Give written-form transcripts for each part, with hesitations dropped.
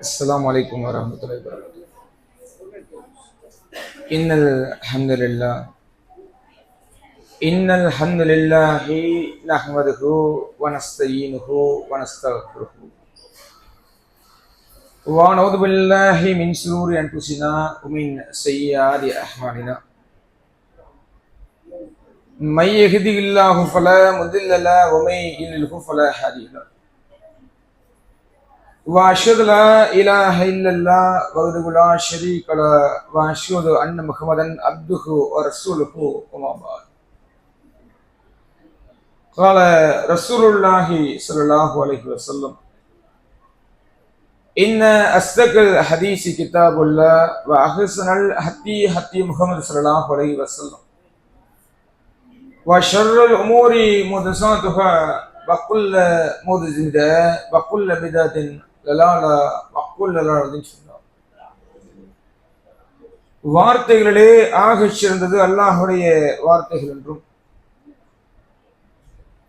السلام عليكم ورحمة الله وبركاته. إن الحمد لله نحمده ونستعينه ونستغفره ونعوذ بالله من شرور أنفسنا ومن سيئات أعمالنا. من يهده الله فلا مضل له ومن يضلل فلا هادي له. وأشهد لا إله إلا الله وحده لا شريك له وأشهد أن محمدا عبده ورسوله وما بعد. قال رسول الله صلى الله عليه وسلم: إن أصدق الحديث كتاب الله وأحسن الهدي هدي محمد صلى الله عليه وسلم وشر الأمور محدثاتها وكل محدثة بدعة وكل بدعة ضلالة وكل ضلالة في النار. வார்த்தைகளிலே ஆகச் சிறந்தது அல்லாஹ்வுடைய வார்த்தைகள் என்றும்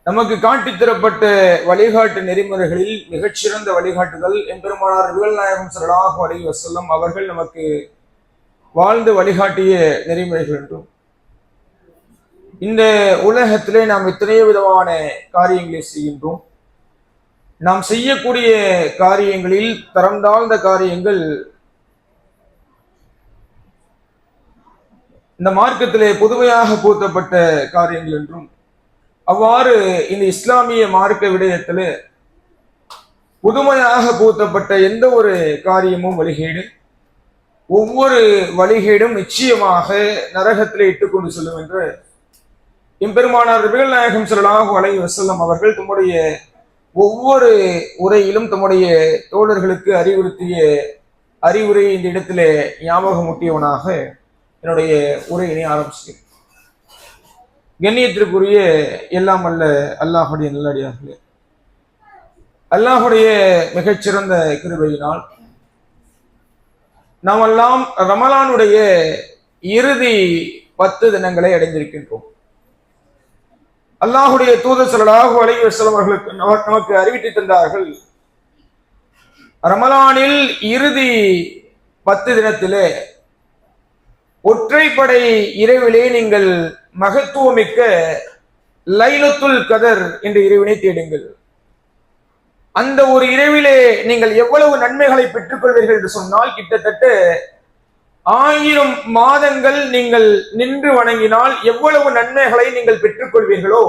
நமக்கு காட்டித் தரப்பட்ட வழிகாட்டு நெறிமுறைகளில் மிகச்சிறந்த வழிகாட்டுதல் எம்பெருமானார் நபிகள் நாயகம் ஸல்லல்லாஹு அலைஹி வஸல்லம் அவர்கள் நமக்கு வாழ்ந்து வழிகாட்டிய நெறிமுறைகள் என்றும் இந்த உலகத்திலே நாம் எத்தனையோ விதமான காரியங்களை செய்கின்றோம். நாம் செய்யக்கூடிய காரியங்களில் தரம் தாழ்ந்த காரியங்கள் இந்த மார்க்கத்திலே பொதுமையாக பூத்தப்பட்ட காரியங்கள் என்றும், அவ்வாறு இந்த இஸ்லாமிய மார்க்க விடயத்திலே புதுமையாக பூத்தப்பட்ட எந்த ஒரு காரியமும் வழிகேடு, ஒவ்வொரு வழிகேடும் நிச்சயமாக நரகத்திலே இட்டுக்கொண்டு செல்லும் என்று எம்பெருமானார் நபிகள் நாயகம் ஸல்லல்லாஹு அலைஹி வஸல்லம் அவர்கள் தம்முடைய ஒவ்வொரு உரையிலும் தம்முடைய தோழர்களுக்கு அறிவுறுத்திய அறிவுரையை இந்த இடத்திலே ஞாபகமூட்டியவனாக என்னுடைய உரையினை ஆரம்பிச்சேன். கண்ணியத்திற்குரிய எல்லாம் அல்ல அல்லாஹுடைய நல்லடியார்களே, அல்லாஹுடைய மிகச்சிறந்த கிருபையினால் நாம் எல்லாம் ரமலானுடைய இறுதி 10 தினங்களை அடைந்திருக்கின்றோம். அல்லாஹுடைய தூதர் ஸல்லல்லாஹு அலைஹி வஸல்லம் அவர்களுக்கு நமக்கு அறிவித்து தந்தார்கள், ரமலானில் இறுதி 10 தினத்திலே ஒற்றைப்படை இரவிலே நீங்கள் மகத்துவமிக்க லைலத்துல் கதர் என்ற இரவினை தேடுங்கள். அந்த ஒரு இரவிலே நீங்கள் எவ்வளவு நன்மைகளை பெற்றுக் கொள்வீர்கள் என்று சொன்னால், கிட்டத்தட்ட 1000 மாதங்கள் நீங்கள் நின்று வணங்கினால் எவ்வளவு நன்மைகளை நீங்கள் பெற்றுக் கொள்வீர்களோ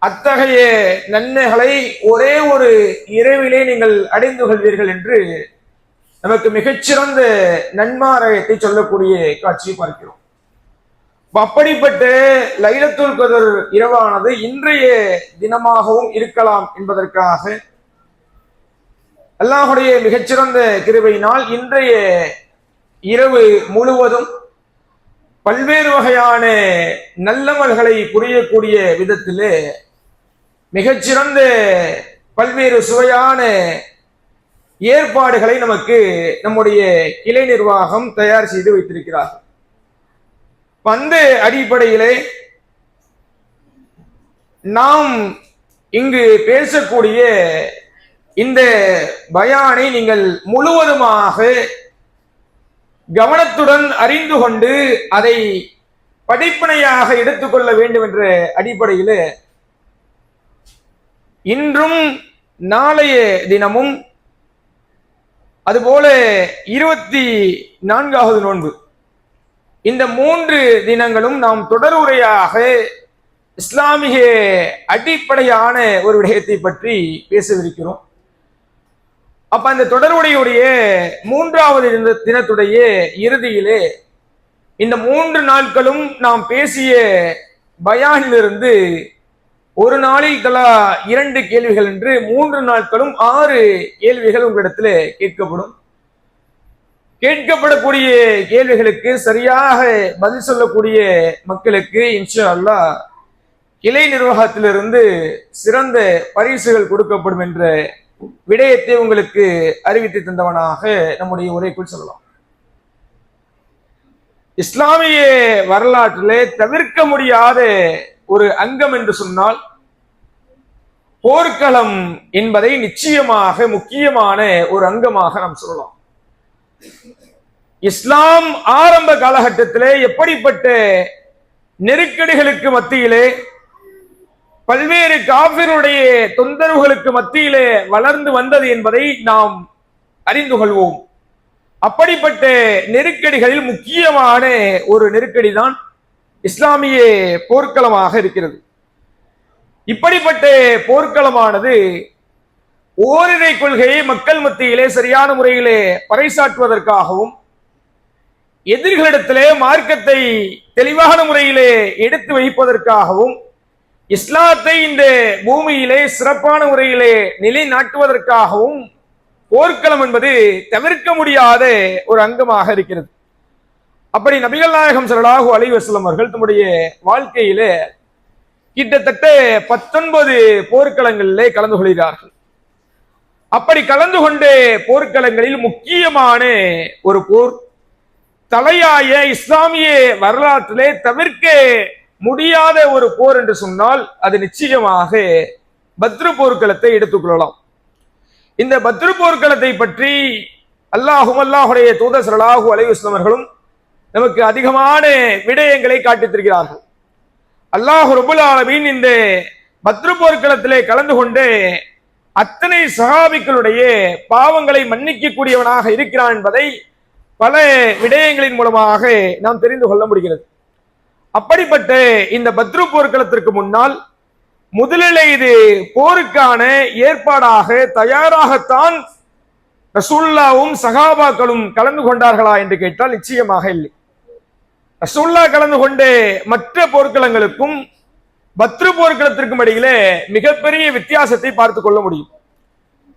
அத்தகைய நன்மைகளை ஒரே ஒரு இரவிலே நீங்கள் அடைந்து கொள்வீர்கள் என்று நமக்கு மிகச்சிறந்த நன்மாராயத்தை சொல்லக்கூடிய காட்சியை பார்க்கிறோம். அப்படிப்பட்ட லைலத்துல் கதர் இரவானது இன்றைய தினமாகவும் இருக்கலாம் என்பதற்காக அல்லாஹுடைய மிகச்சிறந்த கிருபையினால் இன்றைய இரவு முழுவதும் பல்வேறு வகையான நல்லமல்களை புரியக்கூடிய விதத்திலே மிகச்சிறந்த பல்வேறு சுவையான ஏற்பாடுகளை நமக்கு நம்முடைய கிளை நிர்வாகம் தயார் செய்து வைத்திருக்கிறார். அந்த அடிப்படையிலே நாம் இங்கு பேசக்கூடிய இந்த பயானை நீங்கள் முழுவதுமாக கவனத்துடன் அறிந்து கொண்டு அதை படிப்பினையாக எடுத்துக்கொள்ள வேண்டும் என்ற அடிப்படையில் இன்றும் நாளைய தினமும் அதுபோல 24வது நோன்பு, இந்த 3 தினங்களும் நாம் தொடருரையாக இஸ்லாமிய அடிப்படையான ஒரு விடயத்தை பற்றி பேசவிருக்கிறோம். அப்ப அந்த தொடர்புடைய 3வது தினத்துடைய இறுதியிலே இந்த 3 நாட்களும் நாம் பேசிய பயானிலிருந்து ஒரு நாளில் தலா 2 கேள்விகள் என்று 3 நாட்களும் 6 கேள்விகள் உங்களிடத்தில் கேட்கப்படும். கேட்கப்படக்கூடிய கேள்விகளுக்கு சரியாக பதில் சொல்லக்கூடிய மக்களுக்கு இன்ஷா அல்லாஹ் கிளை நிர்வாகத்திலிருந்து சிறந்த பரிசுகள் கொடுக்கப்படும் என்ற விடயத்தை உங்களுக்கு அறிவித்து தந்தவனாக நம்முடைய உரைக்குள் சொல்லலாம். இஸ்லாமிய வரலாற்றிலே தவிர்க்க முடியாத ஒரு அங்கம் என்று சொன்னால் போர்க்களம் என்பதை நிச்சயமாக முக்கியமான ஒரு அங்கமாக நாம் சொல்லலாம். இஸ்லாம் ஆரம்ப காலகட்டத்திலே எப்படிப்பட்ட நெருக்கடிகளுக்கு மத்தியிலே, பல்வேறு காபிருடைய தொந்தரவுகளுக்கு மத்தியிலே வளர்ந்து வந்தது என்பதை நாம் அறிந்து கொள்வோம். அப்படிப்பட்ட நெருக்கடிகளில் முக்கியமான ஒரு நெருக்கடி தான் இஸ்லாமிய போர்க்களமாக இருக்கிறது. இப்படிப்பட்ட போர்க்களமானது ஓரிரை கொள்கையை மக்கள் மத்தியிலே சரியான முறையிலே பறைசாற்றுவதற்காகவும், எதிரிகளிடத்திலே மார்க்கத்தை தெளிவான முறையிலே எடுத்து வைப்பதற்காகவும், இஸ்லாத்தை இந்த பூமியிலே சிறப்பான முறையிலே நிலைநாட்டுவதற்காகவும் போர்க்களம் என்பது தவிர்க்க முடியாத ஒரு அங்கமாக இருக்கிறது. அப்படி நபிகள் நாயகம் ஸல்லல்லாஹு அலைஹி வஸல்லம் அவர்கள் தம்முடைய வாழ்க்கையிலே கிட்டத்தட்ட 19 போர்க்களங்களிலே கலந்து கொள்கிறார்கள். அப்படி கலந்து கொண்ட போர்க்களங்களில் முக்கியமான ஒரு போர், தலையாய இஸ்லாமிய வரலாற்றிலே தவிர்க்க முடியாத ஒரு போர் என்று சொன்னால் அது நிச்சயமாக பத்ரு போர்க்களத்தை எடுத்துக்கொள்ளலாம். இந்த பத்ரு போர்க்களத்தை பற்றி அல்லாஹுடைய தூதர் ஸல்லல்லாஹு அலைஹி வஸல்லம் அவர்களும் நமக்கு அதிகமான விடயங்களை காட்டித் தருகிறார்கள். அல்லாஹ் ரப்பல் ஆலமீன் இந்த பத்ரு போர்க்களத்திலே கலந்து கொண்டு அத்தனை சஹாபிகளுடைய பாவங்களை மன்னிக்கக்கூடியவனாக இருக்கிறான் என்பதை பல விடயங்களின் மூலமாக நாம் தெரிந்து கொள்ள முடிகிறது. அப்படிப்பட்ட இந்த பத்ரு போர்க்களத்திற்கு முன்னால் முதலில் இது போருக்கான ஏற்பாடாக தயாராகத்தான் ரசூலுல்லாவும் சஹாபாக்களும் கலந்து கொண்டார்களா என்று கேட்டால் நிச்சயமாக இல்லை. ரசூலுல்லா கலந்து கொண்ட மற்ற போர்க்களங்களுக்கும் பத்ரு போர்க்களத்திற்கும் இடையிலே மிகப்பெரிய வித்தியாசத்தை பார்த்து கொள்ள முடியும்.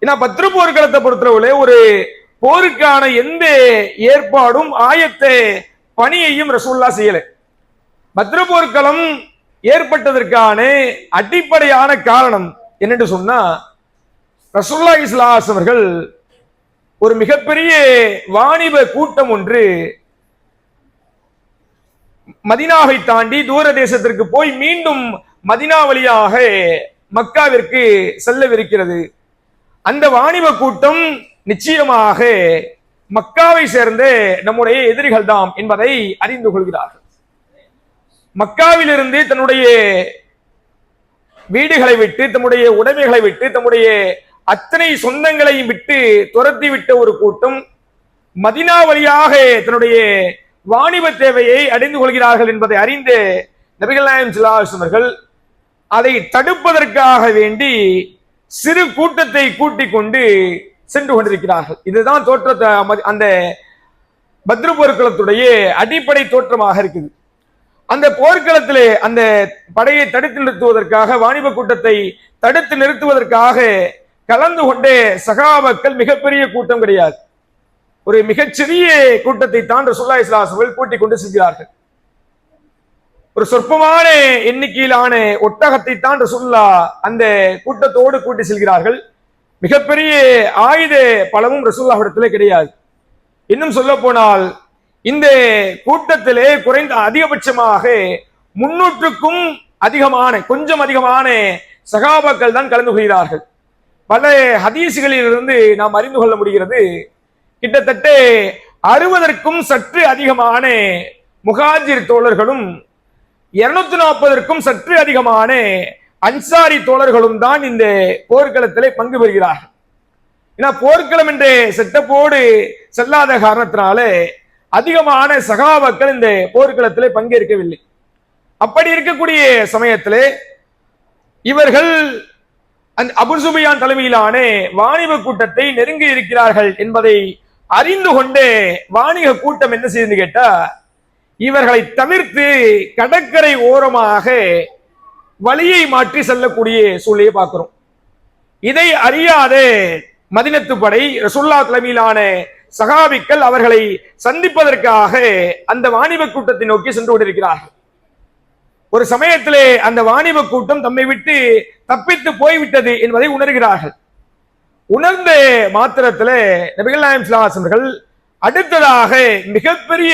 ஏன்னா பத்ரு போர்க்களத்தை பொறுத்தளவுல ஒரு போருக்கான எந்த ஏற்பாடும் ஆயத்த பணியையும் ரசூலுல்லா செய்யல. பத்ரு போர்க்களம் ஏற்பட்டதற்கான அடிப்படையான காரணம் என்னென்று சொன்னா, ரசூலுல்லாஹி ஸல்லல்லாஹு அலைஹி அவர்கள் ஒரு மிகப்பெரிய வாணிப கூட்டம் ஒன்று மதீனாவை தாண்டி தூர தேசத்திற்கு போய் மீண்டும் மதீனா வழியாக மக்காவிற்கு செல்லவிருக்கிறது. அந்த வாணிப கூட்டம் நிச்சயமாக மக்காவை சேர்ந்த நம்முடைய எதிரிகள் தாம் என்பதை அறிந்து கொள்கிறார்கள். மக்காவிலிருந்து தன்னுடைய வீடுகளை விட்டு, தம்முடைய உடைமைகளை விட்டு, தம்முடைய அத்தனை சொந்தங்களையும் விட்டு துரத்தி விட்ட ஒரு கூட்டம் மதீனா வழியாக தன்னுடைய வாணிப தேவையை அடைந்து கொள்கிறார்கள் என்பதை அறிந்து நபிகள் நாயகம் ஸல்லல்லாஹு அலைஹி வஸல்லம் அவர்கள் அதை தடுப்பதற்காக வேண்டி சிறு கூட்டத்தை கூட்டிக் கொண்டு சென்று கொண்டிருக்கிறார்கள். இதுதான் தோற்றத்தை அந்த பத்ரு போர்க்களத்துடைய அடிப்படை தோற்றமாக இருக்குது. அந்த போர்க்களத்திலே அந்த படையை தடுத்து நிறுத்துவதற்காக, வாணிப கூட்டத்தை தடுத்து நிறுத்துவதற்காக கலந்து கொண்டே சகாபாக்கள் மிகப்பெரிய கூட்டம் கிடையாது. ஒரு மிகச்சிறிய கூட்டத்தை தான் ரசூலுல்லாஹி ஸல்லல்லாஹு அலைஹி வஸல்லம் கூட்டிக் கொண்டு செல்கிறார்கள். ஒரு சொற்பமான எண்ணிக்கையிலான ஒட்டகத்தை தான் ரசூலுல்லாஹ் அந்த கூட்டத்தோடு கூட்டி செல்கிறார்கள். மிகப்பெரிய ஆயுத பலமும் ரசூலுல்லாஹ்விடத்திலே கிடையாது. இன்னும் சொல்ல போனால் இந்த கூட்டத்திலே குறைந்த அதிகபட்சமாக 300க்கும் அதிகமான, கொஞ்சம் அதிகமான சகாபாக்கள் தான் கலந்து கொள்கிறார்கள். பல ஹதீஸ்களிலிருந்து நாம் அறிந்து கொள்ள முடிகிறது, கிட்டத்தட்ட 60க்கும் சற்று அதிகமான முஹாஜிர் தோழர்களும் 240க்கும் சற்று அதிகமான அன்சாரி தோழர்களும் தான் இந்த போர்க்களத்திலே பங்கு பெறுகிறார்கள். ஏன்னா போர்க்களம் என்ற செட்டப்போடு செல்லாத காரணத்தினாலே அதிகமான சகாபாக்கள் இந்த போர்க்களத்திலே பங்கேற்கவில்லை. அப்படி இருக்கக்கூடிய சமயத்திலே இவர்கள் அபூ சுஃபியான் தலைமையிலான வாணிப கூட்டத்தை நெருங்கி இருக்கிறார்கள் என்பதை அறிந்து கொண்டு வாணிக கூட்டம் என்ன செய்து கேட்டா, இவர்களை தவிர்த்து கடற்கரை ஓரமாக வழியை மாற்றி செல்லக்கூடிய சூழ்நிலையை பார்க்கிறோம். இதை அறியாத மதீனத்து படை ரசூலுல்லாஹ் தலைமையிலான சகாபிக்கள் அவர்களை சந்திப்பதற்காக அந்த வாணிப கூட்டத்தை நோக்கி சென்று கொண்டிருக்கிறார்கள். ஒரு சமயத்திலே அந்த வாணிப கூட்டம் தம்மை விட்டு தப்பித்து போய்விட்டது என்பதை உணர்கிறார்கள். உணர்ந்த மாத்திரத்திலே நபிகள் நாயகம் ஸல்லல்லாஹு அலைஹி வஸல்லம் அவர்கள் அடுத்ததாக மிகப்பெரிய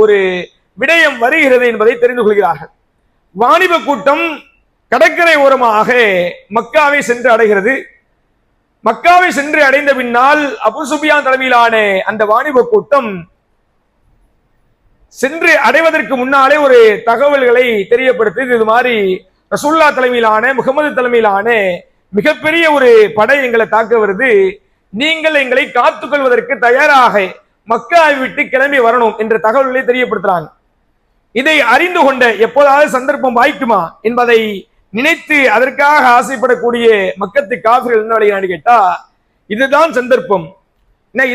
ஒரு விடயம் வருகிறது என்பதை தெரிந்து கொள்கிறார்கள். வாணிப கூட்டம் கடற்கரை ஓரமாக மக்காவை சென்று அடைகிறது. மக்காவை சென்று அடைந்த பின்னால் அபூ சுஃபியான் தலைமையிலான அந்த வாணிப கூட்டம் சென்று அடைவதற்கு முன்னாலே ஒரு தகவல்களை தெரியப்படுத்தி, இது மாதிரி ரசூலுல்லாஹ் தலைமையிலான முகமது தலைமையிலான மிகப்பெரிய ஒரு படை எங்களை தாக்க வருது, நீங்கள் எங்களை காத்துக் கொள்வதற்கு தயாராக மக்காவை விட்டு கிளம்பி வரணும் என்ற தகவல்களை தெரியப்படுத்துறாங்க. இதை அறிந்து கொண்ட எப்போதாவது சந்தர்ப்பம் வாய்க்குமா என்பதை நினைத்து அதற்காக ஆசைப்படக்கூடிய மக்கத்து காஃபிர்கள் என்ன வழியான்னு கேட்டா, இதுதான் சந்தர்ப்பம்.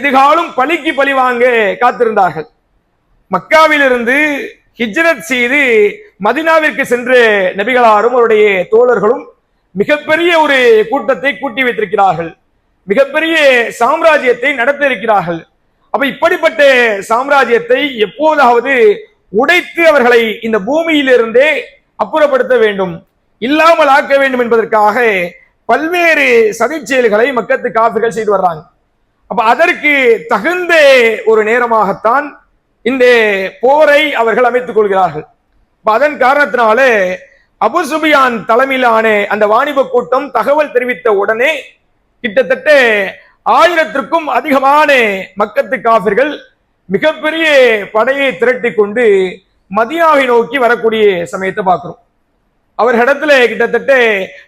இதுகாலும் பழிக்கு பழி வாங்க காத்திருந்தார்கள். மக்காவிலிருந்து ஹிஜ்ரத் செய்து மதினாவிற்கு சென்ற நபிகளாரும் அவருடைய தோழர்களும் மிகப்பெரிய ஒரு கூட்டத்தை கூட்டி வைத்திருக்கிறார்கள். மிகப்பெரிய சாம்ராஜ்யத்தை நடத்த இருக்கிறார்கள். அப்ப இப்படிப்பட்ட சாம்ராஜ்யத்தை எப்போதாவது உடைத்து அவர்களை இந்த பூமியிலிருந்தே அப்புறப்படுத்த வேண்டும், இல்லாமல் ஆக்க வேண்டும் என்பதற்காக பல்வேறு சதி செயல்களை மக்கத்து காஃபிர்கள் செய்து வர்றாங்க. அப்ப அதற்கு தகுந்த ஒரு நேரமாகத்தான் இந்த போரை அவர்கள் அமைத்துக் கொள்கிறார்கள். அதன் காரணத்தினாலே அபூ சுஃபியான் தலைமையிலான அந்த வாணிப கூட்டம் தகவல் தெரிவித்த உடனே கிட்டத்தட்ட 1000த்திற்கும் அதிகமான மக்கத்து காஃபிர்கள் மிகப்பெரிய படையை திரட்டி கொண்டு மதீனாவை நோக்கி வரக்கூடிய சமயத்தை பார்க்கிறோம். அவர்களிடத்துல கிட்டத்தட்ட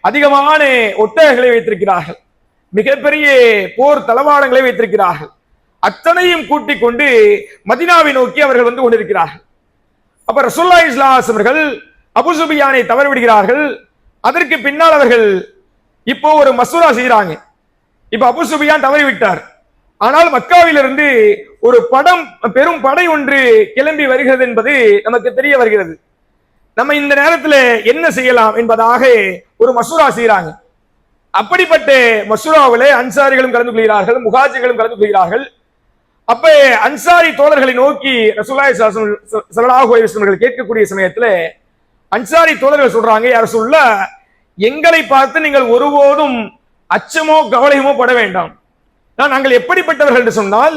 அதிகமான ஒட்டகங்களை வைத்திருக்கிறார்கள், மிகப்பெரிய போர் தளவாடங்களை வைத்திருக்கிறார்கள். அத்தனையும் கூட்டிக் கொண்டு மதீனாவை நோக்கி அவர்கள் வந்து கொண்டிருக்கிறார்கள். அப்ப ரசூலுல்லாஹி ஸல்லல்லாஹு அலைஹி வஸல்லம் அவர்கள் அபூ சுஃபியானை தவறவிடுகிறார்கள். அதற்கு பின்னால் அவர்கள் இப்போ ஒரு மசூரா செய்கிறாங்க. இப்ப அபூ சுஃபியான் தவறிவிட்டார், ஆனால் மக்காவிலிருந்து ஒரு பெரும் படை ஒன்று கிளம்பி வருகிறது என்பது நமக்கு தெரிய வருகிறது. நம்ம இந்த நேரத்தில் என்ன செய்யலாம் என்பதாக ஒரு மசூரா செய்கிறாங்க. அப்படிப்பட்ட மசூராவிலே அன்சாரிகளும் கலந்து கொள்கிறார்கள், முஹாஜிர்களும் கலந்து கொள்கிறார்கள். அப்ப அன்சாரி தோழர்களை நோக்கி ரசூலுல்லாஹி ஸல்லல்லாஹு அலைஹி வஸல்லம் அவர்கள் கேட்கக்கூடிய சமயத்துல அன்சாரி தோழர்கள் சொல்றாங்க, யார் ரசூலுல்லாஹ், எங்களை பார்த்து நீங்கள் ஒருபோதும் அச்சமோ கவலையுமோ பட வேண்டாம். நாங்கள் எப்படிப்பட்டவர்கள் என்று சொன்னால்,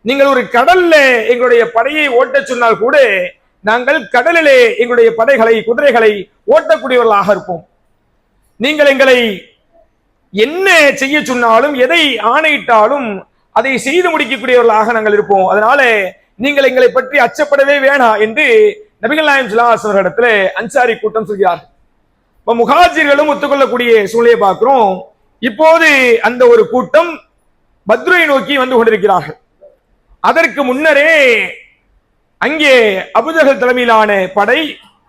நீங்கள் ஒரு கடல்ல எங்களுடைய படையை ஓட்ட சொன்னால் கூட நாங்கள் கடலிலே எங்களுடைய படைகளை குதிரைகளை ஓட்டக்கூடியவர்களாக இருப்போம். நீங்கள் எங்களை என்ன செய்ய சொன்னாலும் எதை ஆணையிட்டாலும் அதை செய்து முடிக்கக்கூடியவர்களாக நாங்கள் இருப்போம். அதனால நீங்கள் எங்களை பற்றி அச்சப்படவே வேணாம் என்று நபிகள் நாயகம் ஸல்லல்லாஹு அலைஹி வஸல்லம் இடத்துல அன்சாரி கூட்டம் சொல்கிறார்கள். இப்ப முஹாஜிர்களும் ஒத்துக்கொள்ளக்கூடிய சூழ்நிலையை பார்க்கிறோம். இப்போது அந்த ஒரு கூட்டம் பத்ரை நோக்கி வந்து கொண்டிருக்கிறார்கள். அதற்கு முன்னரே அங்கே அபூஜஹல் தலைமையிலான படை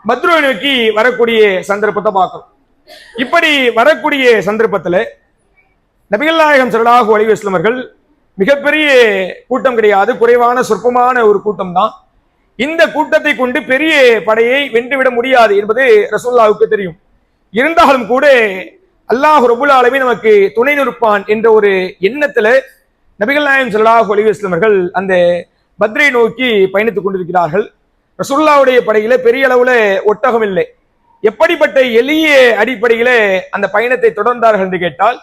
பத்ரை நோக்கி வரக்கூடிய சந்தர்ப்பத்தை பார்க்கிறோம். இப்படி வரக்கூடிய சந்தர்ப்பத்தில் நபிகள் நாயகம் ஸல்லல்லாஹு அலைஹி வஸல்லம் அவர்கள் மிகப்பெரிய கூட்டம் கிடையாது, குறைவான சொற்பமான ஒரு கூட்டம் தான். இந்த கூட்டத்தை கொண்டு பெரிய படையை வென்றுவிட முடியாது என்பது ரசூலுல்லாஹ்வுக்கு தெரியும். இருந்தாலும் கூட அல்லாஹ் ரப்புல் ஆலமீன் நமக்கு துணை நிற்பான் என்ற ஒரு எண்ணத்துல நபிகள் நாயகம் ஸல்லல்லாஹு அலைஹி வஸல்லம் அவர்கள் அந்த பத்ரை நோக்கி பயணித்துக் கொண்டிருக்கிறார்கள். ரசூலுல்லாஹ்வுடைய படையில பெரிய அளவுல ஒட்டகம் இல்லை. எப்படிப்பட்ட எளிய அடிப்படையில அந்த பயணத்தை தொடர்ந்தார்கள் என்று கேட்டால்,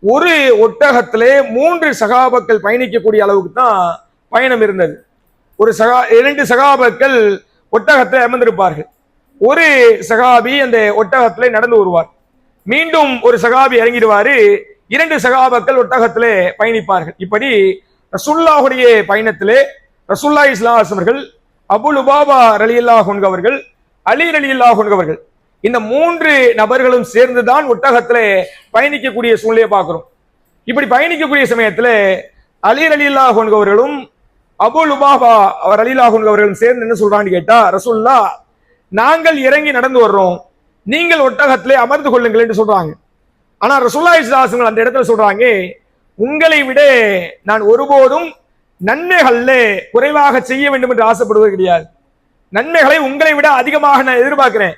ஒரு ஒட்டகத்திலே 3 சகாபாக்கள் பயணிக்கக்கூடிய அளவுக்கு தான் பயணம் இருந்தது. 2 சகாபாக்கள் ஒட்டகத்தை அமர்ந்திருப்பார்கள். ஒரு சகாபி அந்த ஒட்டகத்திலே நடந்து வருவார். மீண்டும் ஒரு சகாபி இறங்கிடுவாரு. 2 சகாபாக்கள் ஒட்டகத்திலே பயணிப்பார்கள். இப்படி ரசூலுல்லாஹுடைய பயணத்திலே ரசூலுல்லாஹி ஸல்லல்லாஹு அலைஹி வஸல்லம் அவர்கள், அபூ லுபாபா ரலியல்லாஹு அன்ஹு அவர்கள், அலி ரலியல்லாஹு அன்ஹு அவர்கள், இந்த 3 நபர்களும் சேர்ந்துதான் ஒட்டகத்திலே பயணிக்கக்கூடிய சூழ்நிலையை பார்க்கிறோம். இப்படி பயணிக்கக்கூடிய சமயத்துல அலி ரலியல்லாஹு அன்ஹு அவர்களும் அபூ லுபாபா ரலியல்லாஹு அன்ஹு அவர்களும் சேர்ந்து என்ன சொல்றான்னு கேட்டா, ரசூலுல்லாஹ், நாங்கள் இறங்கி நடந்து வர்றோம், நீங்கள் ஒட்டகத்திலே அமர்ந்து கொள்ளுங்கள் என்று சொல்றாங்க. ஆனா ரசூலுல்லாஹி ஸல்லல்லாஹு அலைஹி வஸல்லம் அந்த இடத்துல சொல்றாங்க, உங்களை விட நான் ஒருபோதும் நன்மைகள்ல குறைவாக செய்ய வேண்டும் என்று ஆசைப்படுவது கிடையாது. நன்மைகளை உங்களை விட அதிகமாக நான் எதிர்பார்க்கிறேன்.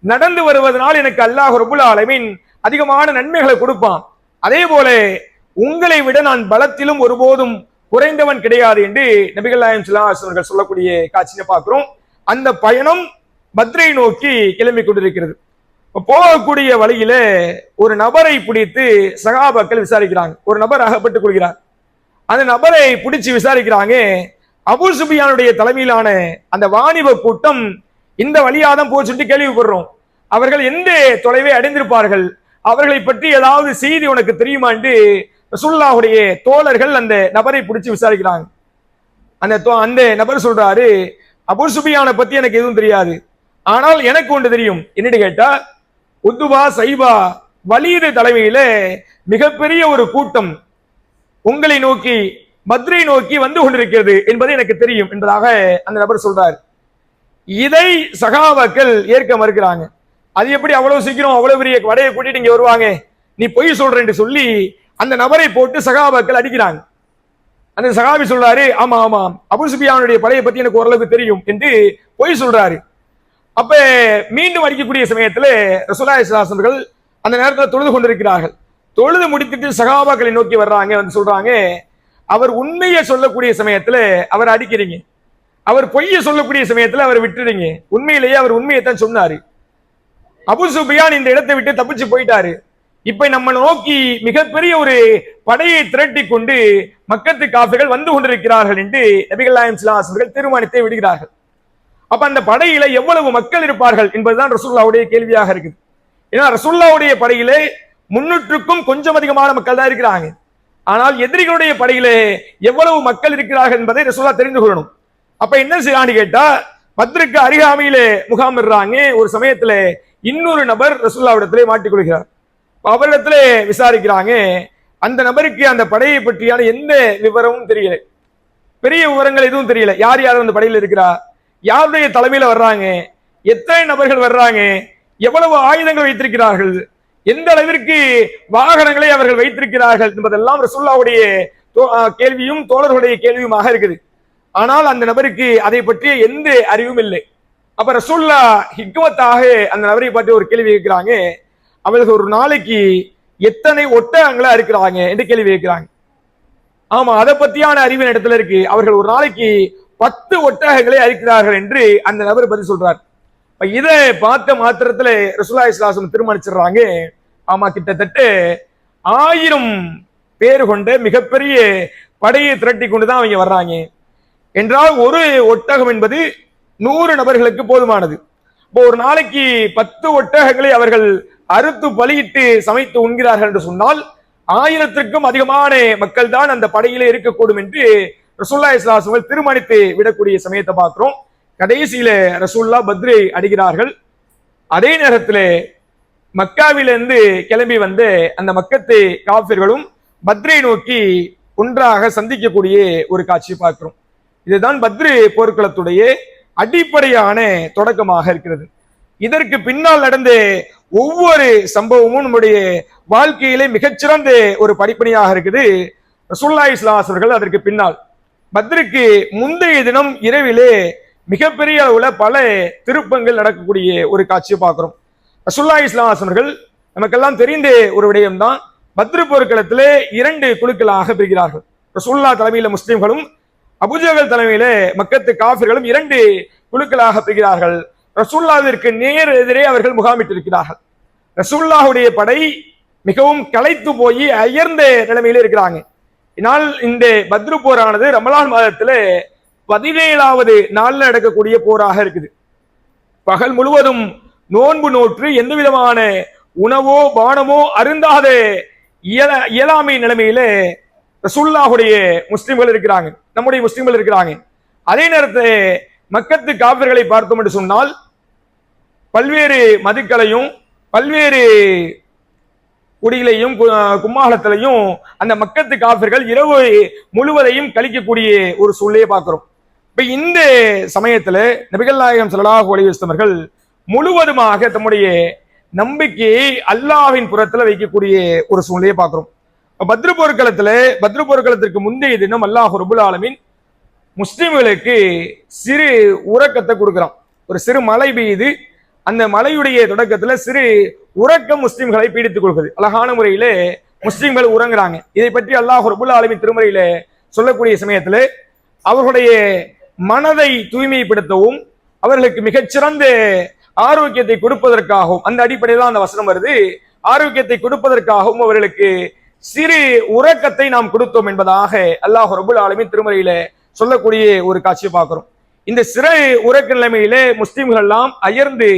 நடந்து வருவதனால் எனக்கு அல்லாஹ் ரப்புல் ஆலமீன் அதிகமான நன்மைகளை கொடுப்பான். அதே போல உங்களை விட நான் பலத்திலும் ஒருபோதும் குறைந்தவன் கிடையாது என்று நபிகள் நாயகம் ஸல்லல்லாஹு அலைஹி வஸல்லம் அவர்கள் சொல்லக்கூடிய காட்சியை பார்க்கிறோம். அந்த பயணம் பத்ரை நோக்கி கிளம்பி கொண்டிருக்கிறது. போகக்கூடிய வழியில ஒரு நபரை பிடித்து சகாபாக்கள் விசாரிக்கிறாங்க. ஒரு நபர் அகப்பட்டுக் கொள்கிறார். அந்த நபரை பிடிச்சு விசாரிக்கிறாங்க. அபூ சுஃபியானுடைய தலைமையிலான அந்த வாணிப கூட்டம் இந்த வழியாதான் போய் சொல்லி கேள்விப்படுறோம். அவர்கள் எந்த தொலைவை அடைந்திருப்பார்கள், அவர்களை பற்றி ஏதாவது செய்தி உனக்கு தெரியுமா என்று ரசூலுல்லாஹுடைய தோழர்கள் அந்த நபரை பிடிச்சு விசாரிக்கிறாங்க. அந்த நபர் சொல்றாரு, அபூ சுஃபியானை பத்தி எனக்கு எதுவும் தெரியாது, ஆனால் எனக்கு ஒன்று தெரியும். என்னன்னு கேட்டா, உத்துபா சைபா வலீது தலைமையில மிகப்பெரிய ஒரு கூட்டம் உங்களை நோக்கி பத்ரை நோக்கி வந்து கொண்டிருக்கிறது என்பது எனக்கு தெரியும் என்பதாக அந்த நபர் சொல்றாரு. இதை சகாபாக்கள் ஏற்க மறுக்கிறாங்க. அது எப்படி அவ்வளவு சீக்கிரம் அவ்வளவு பெரிய வடையை கூட்டிட்டு இங்க வருவாங்க, நீ பொய் சொல்றேன்னு சொல்லி அந்த நபரை போட்டு சகாபாக்கள் அடிக்கிறாங்க. அந்த சகாபி சொல்றாரு, ஆமா ஆமா அபூ சுஃபியானுடைய படையை பத்தி எனக்கு ஓரளவுக்கு தெரியும் என்று பொய் சொல்றாரு. அப்ப மீண்டும் அடிக்கக்கூடிய சமயத்துல ரசூலுல்லாஹி ஸல்லல்லாஹு அலைஹி வஸல்லம் அந்த நேரத்தில் தொழுது கொண்டிருக்கிறார்கள். தொழுது முடித்துட்டு சகாபாக்களை நோக்கி வர்றாங்க, வந்து சொல்றாங்க, அவர் உண்மையை சொல்லக்கூடிய சமயத்துல அவர் அடிக்கிறீங்க, அவர் பொய்யை சொல்லக்கூடிய சமயத்துல அவர் விட்டுறீங்க, உண்மையிலேயே அவர் உண்மையைத்தான் சொன்னாரு. அபூ சுஃபியான் இந்த இடத்தை விட்டு தப்பிச்சு போயிட்டாரு. இப்ப நம்ம நோக்கி மிகப்பெரிய ஒரு படையை திரட்டி கொண்டு மக்கத்து காஃபிர்கள் வந்து கொண்டிருக்கிறார்கள் என்று நபிகள் நாயகம் ஸல்லல்லாஹு அலைஹி வஸல்லம் தீர்மானித்து விடுகிறார்கள். அப்ப அந்த படையில எவ்வளவு மக்கள் இருப்பார்கள் என்பதுதான் ரசூலுல்லாஹ்வுடைய கேள்வியாக இருக்குது. ஏன்னா ரசூலுல்லாஹ்வுடைய படையிலே 300க்கும் கொஞ்சம் அதிகமான மக்கள் தான் இருக்கிறாங்க. ஆனால் எதிரிகளுடைய படையிலே எவ்வளவு மக்கள் இருக்கிறார்கள் என்பதை ரசூலுல்லாஹ் தெரிந்து கொள்ளணும். அப்ப என்ன செய்யலான்னு கேட்டா, பத்ருக்கு அருகாமையிலே முகாமிடுறாங்க. ஒரு சமயத்துல இன்னொரு நபர் ரசூலுல்லாஹ்விடத்திலே மாட்டிக்கொள்கிறார். அவரிடத்திலே விசாரிக்கிறாங்க. அந்த நபருக்கு அந்த படையை பற்றியான எந்த விவரமும் தெரியல, பெரிய விவரங்கள் எதுவும் தெரியல. யார் யார் அந்த படையில் இருக்கிறா, யாருடைய தலைமையில வர்றாங்க, எத்தனை நபர்கள் வர்றாங்க, எவ்வளவு ஆயுதங்கள் வைத்திருக்கிறார்கள், எந்த அளவிற்கு வாகனங்களை அவர்கள் வைத்திருக்கிறார்கள் என்பதெல்லாம் ரசூலுல்லாஹ்வுடைய கேள்வியும் தோழர்களுடைய கேள்வியுமாக இருக்குது. ஆனால் அந்த நபருக்கு அதை பற்றிய எந்த அறிவும் இல்லை. அப்ப ரசூலுல்லாஹ் ஹிக்மத்தாக அந்த நபரை பற்றி ஒரு கேள்வி கேட்கிறாங்க. அவர்கள் ஒரு நாளைக்கு எத்தனை ஒட்டகங்களா இருக்கிறாங்க என்று கேள்வி கேட்கிறாங்க. ஆமா, அதை பத்தியான அறிவின் இடத்துல இருக்கு. அவர்கள் ஒரு நாளைக்கு 10 ஒட்டகங்களை அழிக்கிறார்கள் என்று அந்த நபர் பதில் சொல்றார். இதை பார்த்த மாத்திரத்துல ரசூலுல்லாஹி ஸல்லல்லாஹு அலைஹி வஸல்லம் தீர்மானிச்சிடுறாங்க, ஆமா கிட்டத்தட்ட 1000 பேர் கொண்ட மிகப்பெரிய படையை திரட்டி கொண்டுதான் அவங்க வர்றாங்க என்றால் ஒரு ஒட்டகம் என்பது 100 நபர்களுக்கு போதுமானது. இப்போ ஒரு நாளைக்கு 10 ஒட்டகங்களை அவர்கள் அறுத்து பலியிட்டு சமைத்து உண்கிறார்கள் என்று சொன்னால் 1000க்கும் அதிகமான மக்கள் தான் அந்த படையிலே இருக்கக்கூடும் என்று ரசூலுல்லாஹி ஸல்லல்லாஹு அலைஹி வஸல்லம் தீர்மானித்து விடக்கூடிய சமயத்தை பார்க்கிறோம். கடைசியில ரசூலுல்லாஹ் பத்ரை அடிக்கிறார்கள். அதே நேரத்தில் மக்காவிலிருந்து கிளம்பி வந்து அந்த மக்கத்து காஃபிர்களும் பத்ரை நோக்கி ஒன்றாக சந்திக்கக்கூடிய ஒரு காட்சியை பார்க்கிறோம். இதுதான் பத்ரு போர்க்களத்துடைய அடிப்படையான தொடக்கமாக இருக்கிறது. இதற்கு பின்னால் நடந்த ஒவ்வொரு சம்பவமும் நம்முடைய வாழ்க்கையிலே மிகச்சிறந்த ஒரு படிப்பணியாக இருக்குது. ரசூலுல்லாஹி ஸல்லல்லாஹு அலைஹி வஸல்லம் அதற்கு பின்னால் பத்ருக்கு முந்தைய தினம் இரவிலே மிகப்பெரிய அளவுல பல திருப்பங்கள் நடக்கக்கூடிய ஒரு காட்சியை பார்க்கிறோம். ரசூலுல்லாஹி ஸல்லல்லாஹு அலைஹி வஸல்லம் நமக்கெல்லாம் தெரிந்த ஒரு விடயம்தான், பத்ரு போர்க்களத்திலே 2 குழுக்களாக பிரிகிறார்கள். ரசூலுல்லாஹ் தலைமையில முஸ்லிம்களும் அபூஜஹல் தலைமையில மக்கத்து காஃபிர்களும் 2 குழுக்களாக பிரிகிறார்கள். ரசூலுல்லாஹ்விற்கு நேர் எதிரே அவர்கள் முகாமிட்டிருக்கிறார்கள். ரசூலுல்லாஹ்வுடைய படை மிகவும் களைத்து போய் அயர்ந்த நிலைமையில இருக்கிறாங்க. இதனால் இந்த பத்ரு போரானது ரமலான் மாதத்துல 17வது நாள்ல நடக்கக்கூடிய போராக இருக்குது. பகல் முழுவதும் நோன்பு நோற்று எந்த விதமான உணவோ பானமோ அருந்தாத இயலாமை நிலைமையில ரசூலுல்லாஹ்வுடைய முஸ்லிம்கள் இருக்கிறாங்க, நம்முடைய முஸ்லிம்கள் இருக்கிறாங்க. அதே நேரத்தில் மக்கத்து காஃபிர்களை பார்த்தோம் என்று சொன்னால் பல்வேறு மதுக்களையும் பல்வேறு குடிகளையும் கும்மாளத்திலையும் அந்த மக்கத்து காஃபிர்கள் இரவு முழுவதையும் கழிக்கக்கூடிய ஒரு சூழ்நிலையை பார்க்கிறோம். இப்ப இந்த சமயத்துல நபிகள் நாயகம் ஸல்லல்லாஹு அலைஹி வஸல்லம் அவர்கள் முழுவதுமாக தம்முடைய நம்பிக்கையை அல்லாஹ்வின் புறத்துல வைக்கக்கூடிய ஒரு சூழ்நிலையை பார்க்கிறோம். பத்ரு போர்க்களத்திற்கு முந்தைய தினம் அல்லாஹ் ரப்பல் ஆலமீன் முஸ்லிம்களுக்கு சிறு உறக்கத்தை கொடுக்கிறான். ஒரு சிறு மழை பெய்யுது, அந்த மலையுடைய தொடக்கத்துல சிறு உறக்கம் முஸ்லிம்களை பீடித்துக் கொள்கிறது. அழகான முறையிலே முஸ்லிம்கள் உறங்குறாங்க. இதை பற்றி அல்லாஹ் ரப்பல் ஆலமீன் திருமறையில சொல்லக்கூடிய சமயத்துல அவர்களுடைய மனதை தூய்மைப்படுத்தவும் அவர்களுக்கு மிகச்சிறந்த ஆரோக்கியத்தை கொடுப்பதற்காகவும், அந்த அடிப்படையில் தான் அந்த வசனம் வருது, ஆரோக்கியத்தை கொடுப்பதற்காகவும் அவர்களுக்கு சிறு உறக்கத்தை நாம் கொடுத்தோம் என்பதாக அல்லாஹ் ரப்பல் ஆலமீன் திருமறையில சொல்லக்கூடிய ஒரு காட்சியை பார்க்கிறோம். இந்த சிறு உறக்க நிலைமையிலே முஸ்லிம்கள் எல்லாம் அயர்ந்து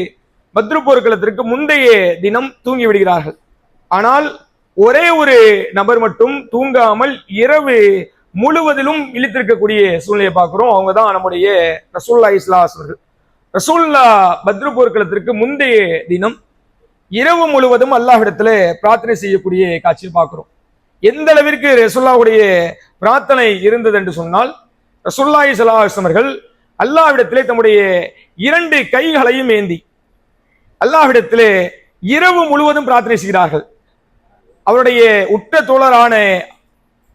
பத்ரு போர்க்களத்திற்கு முந்தைய தினம் தூங்கி விடுகிறார்கள். ஆனால் ஒரே ஒரு நபர் மட்டும் தூங்காமல் இரவு முழுவதிலும் இழுத்திருக்கக்கூடிய சூழ்நிலையை பார்க்கிறோம். அவங்க தான் நம்முடைய ரசூலுல்லாஹி ஸல்லல்லாஹு அலைஹி வஸல்லம். ரசூலுல்லாஹ் பத்ரு போர்க்களத்திற்கு முந்தைய தினம் இரவு முழுவதும் அல்லாஹ்விடத்துல பிரார்த்தனை செய்யக்கூடிய காட்சியை பார்க்கிறோம். எந்த அளவிற்கு ரசூலுல்லாஹ்வுடைய பிரார்த்தனை இருந்தது என்று சொன்னால், ரசூலுல்லாஹி ஸல்லல்லாஹு அலைஹி வஸல்லம் அவர்கள் அல்லாஹ்விடத்திலே தம்முடைய 2 கைகளையும் ஏந்தி அல்லாஹ்விடத்திலே இரவு முழுவதும் பிரார்த்தனை செய்கிறார்கள். அவருடைய உற்ற தோழரான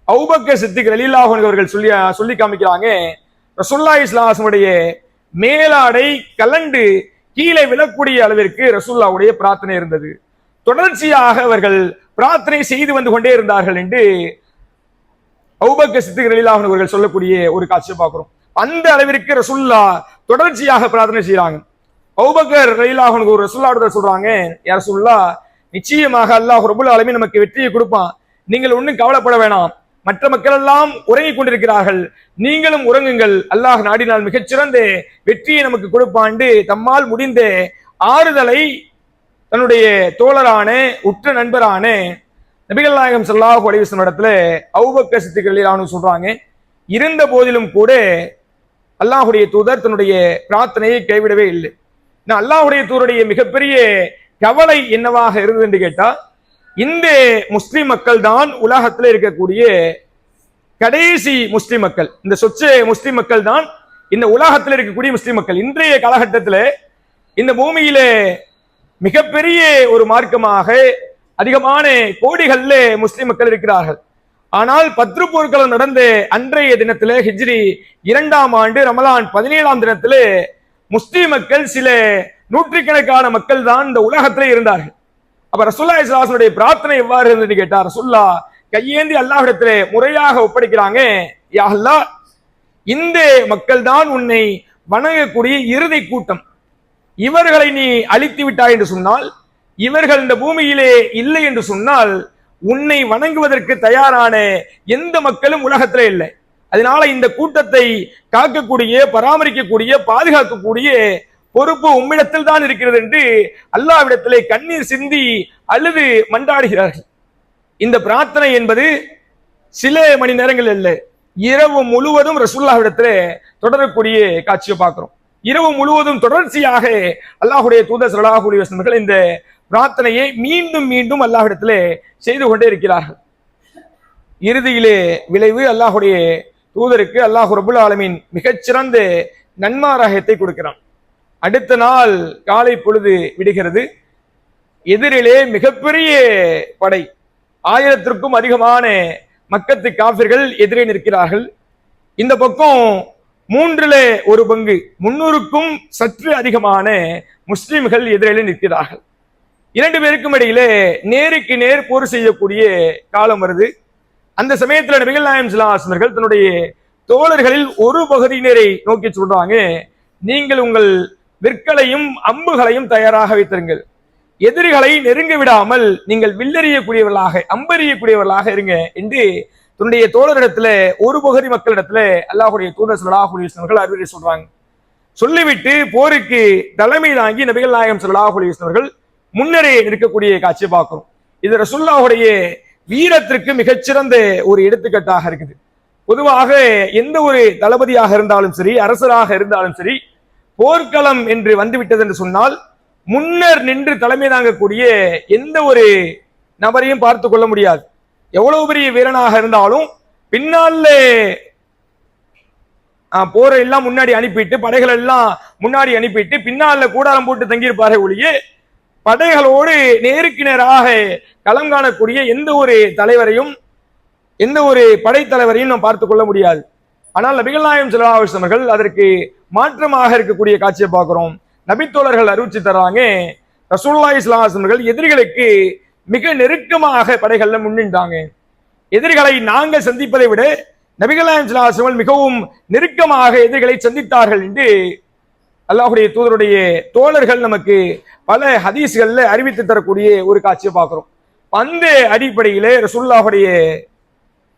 அபூபக்கர் சித்திக் ரலியல்லாஹு அன்ஹு அவர்கள் சொல்லி காமிக்கிறாங்க, ரசூலுல்லாஹி ஸல்லல்லாஹு அலைஹி வஸல்லம் மேலாடை கலண்டு கீழே விழக்கூடிய அளவிற்கு ரசூலுல்லாஹ்வுடைய பிரார்த்தனை இருந்தது. தொடர்ச்சியாக அவர்கள் பிரார்த்தனை செய்து வந்து கொண்டே இருந்தார்கள் என்று அபூபக்கர் சித்திக் ரலியல்லாஹு அன்ஹு அவர்கள் சொல்லக்கூடிய ஒரு காட்சியை பார்க்கிறோம். அந்த அளவிற்கு ரசூலுல்லாஹ் தொடர்ச்சியாக பிரார்த்தனை செய்யறாங்க. அபூபக்கர் ரலியல்லாஹு அன்ஹு ரசூலுல்லாஹ்விடம் சொல்றாங்க, யா ரசூலுல்லாஹ், நிச்சயமாக அல்லாஹ் ரப்பல் ஆலமீன் நமக்கு வெற்றியை கொடுப்பான், நீங்கள் ஒன்றும் கவலைப்பட வேணாம், மற்ற மக்கள் எல்லாம் உறங்கிக் கொண்டிருக்கிறார்கள், நீங்களும் உறங்குங்கள், அல்லாஹ் நாடினால் மிகச்சிறந்த வெற்றியை நமக்கு கொடுப்பாண்டு தம்மால் முடிந்த ஆறுதலை தன்னுடைய தோழரான உற்ற நண்பரான நபிகள் நாயகம் ஸல்லல்லாஹு அலைஹி வஸல்லம் இடத்துல அபூபக்கர் சித்திக் ரலியல்லாஹு அன்ஹு சொல்றாங்க. இருந்த போதிலும் கூட அல்லாஹுடைய தூதர் தன்னுடைய பிரார்த்தனையை கைவிடவே இல்லை. அல்லாஹுடைய தூதருடைய மிகப்பெரிய கவலை என்னவாக இருந்தது என்று கேட்டா, இந்த முஸ்லிம் மக்கள் தான் உலகத்தில் இருக்கக்கூடிய கடைசி முஸ்லிம் மக்கள், இந்த சொச்ச முஸ்லிம் மக்கள் தான் இந்த உலகத்தில் இருக்கக்கூடிய முஸ்லிம் மக்கள். இன்றைய காலகட்டத்தில் இந்த பூமியில மிகப்பெரிய ஒரு மார்க்கமாக அதிகமான கோடிகள்ல முஸ்லிம் மக்கள் இருக்கிறார்கள். ஆனால் பத்ரு போர்க்களம் நடந்த அன்றைய தினத்திலே ஹிஜ்ரி 2ஆம் ஆண்டு ரமலான் 17ஆம் தினத்திலே முஸ்லிம் மக்கள் சில நூற்றுக்கணக்கான மக்கள் தான் இந்த உலகத்திலே இருந்தார்கள். அப்ப ரசூலுல்லாஹி ஸல்லல்லாஹு அலைஹி வஸல்லம் பிரார்த்தனை எவ்வாறு இருந்தது கேட்டார். ரசூலுல்லாஹ் கையேந்தி அல்லாஹ்விடத்திலே முறையாக ஒப்படைக்கிறாங்க, யா அல்லாஹ், இந்த மக்கள் தான் உன்னை வணங்கக்கூடிய இறுதி கூட்டம், இவர்களை நீ அழித்து விட்டாய் என்று சொன்னால், இவர்கள் இந்த பூமியிலே இல்லை என்று சொன்னால் உன்னை வணங்குவதற்கு தயாரான எந்த மக்களும் உலகத்திலே இல்லை. அதனால இந்த கூட்டத்தை காக்கக்கூடிய, பராமரிக்கக்கூடிய, பாதுகாக்கக்கூடிய பொறுப்பு உம்மிடத்தில் தான் இருக்கிறது என்று அல்லாஹ்விடத்திலே கண்ணீர் சிந்தி அழுது மன்றாடுகிறார்கள். இந்த பிரார்த்தனை என்பது சில மணி நேரங்கள் அல்ல, இரவு முழுவதும் ரசூலுல்லாஹ்விடத்திலே தொடரக்கூடிய காட்சியை பார்க்கிறோம். இரவு முழுவதும் தொடர்ச்சியாக அல்லாஹ்வுடைய தூதர் ஸல்லல்லாஹு அலைஹி வஸல்லம் இந்த பிரார்த்தனையை மீண்டும் மீண்டும் அல்லாஹ்விடத்திலே செய்து கொண்டே இருக்கிறார்கள். இறுதியிலே விளைவு அல்லாஹ்வுடைய தூதருக்கு அல்லாஹ் ரப்பல் ஆலமீன் மிகச்சிறந்த நன்மாராயத்தை கொடுக்கிறான். அடுத்த நாள் காலை பொழுது விடுகிறது. எதிரிலே மிகப்பெரிய படை, 1000த்திற்கும் அதிகமான மக்கத்து காஃபிர்கள் எதிரே நிற்கிறார்கள். இந்த பக்கம் 1/3 பங்கு 300க்கும் சற்று அதிகமான முஸ்லிம்கள் எதிரிலே நிற்கிறார்கள். 2 பேருக்கும் இடையிலே நேருக்கு நேர் போர் செய்யக்கூடிய காலம் வருது. அந்த சமயத்தில் நபிகள் நாயகம் ஸல்லல்லாஹு அலைஹி வஸல்லம் தன்னுடைய தோழர்களில் ஒரு பகுதியினரை நோக்கி சொல்றாங்க, நீங்கள் உங்கள் விற்களையும் அம்புகளையும் தயாராக வைத்திருங்கள், எதிரிகளை நெருங்க விடாமல் நீங்கள் வில்லெறியக்கூடியவர்களாக, அம்பெறியக்கூடியவர்களாக இருங்க என்று தன்னுடைய தோழரிடத்துல ஒரு பகுதி மக்களிடத்துல அல்லாஹ்வுடைய தூதர் ஸல்லல்லாஹு அலைஹி வஸல்லம் அறிவுரை சொல்றாங்க. சொல்லிவிட்டு போருக்கு தலைமை தாங்கி நபிகள் நாயகம் ஸல்லல்லாஹு அலைஹி வஸல்லம் முன்னரே இருக்கக்கூடிய காட்சியை பார்க்கிறோம். இது ரசூலுல்லாஹ்வுடைய வீரத்திற்கு மிகச்சிறந்த ஒரு எடுத்துக்காட்டாக இருக்குது. பொதுவாக எந்த ஒரு தளபதியாக இருந்தாலும் சரி, அரசராக இருந்தாலும் சரி, போர்க்களம் என்று வந்துவிட்டது என்று சொன்னால் முன்னர் நின்று தலைமை தாங்கக்கூடிய எந்த ஒரு நபரையும் பார்த்து கொள்ள முடியாது. எவ்வளவு பெரிய வீரனாக இருந்தாலும் பின்னால போரை எல்லாம் முன்னாடி அனுப்பிட்டு, படைகள் எல்லாம் முன்னாடி அனுப்பிட்டு பின்னால கூடாரம் போட்டு தங்கியிருப்பார்கள் ஒழிய படைகளோடு நேருக்கு நேராக களம் காணக்கூடிய எந்த ஒரு தலைவரையும், எந்த ஒரு படைத்தலைவரையும் நாம் பார்த்து கொள்ள முடியாது. ஆனால் நபிகள் நாயகம் ஸல்லல்லாஹு அலைஹி வஸல்லம் அவர்கள் அதற்கு மாற்றமாக இருக்கக்கூடிய காட்சியை பார்க்கிறோம். நபித்தோழர்கள் அறிவிச்சு தர்றாங்க, ரசூலுல்லாஹி ஸல்லல்லாஹு அலைஹி வஸல்லம் அவர்கள் எதிரிகளுக்கு மிக நெருக்கமாக படைகள்ல முன்னின்றாங்க. எதிரிகளை நாங்கள் சந்திப்பதை விட நபிகள் நாயகம் ஸல்லல்லாஹு அலைஹி வஸல்லம் மிகவும் நெருக்கமாக எதிரிகளை சந்தித்தார்கள் என்று அல்லாஹ்வுடைய தூதருடைய தோழர்கள் நமக்கு பல ஹதீஸ்கள்ல அறிவித்து தரக்கூடிய ஒரு காட்சியை பார்க்கிறோம். அந்த அடிப்படையிலே ரசூலுல்லாஹ்வுடைய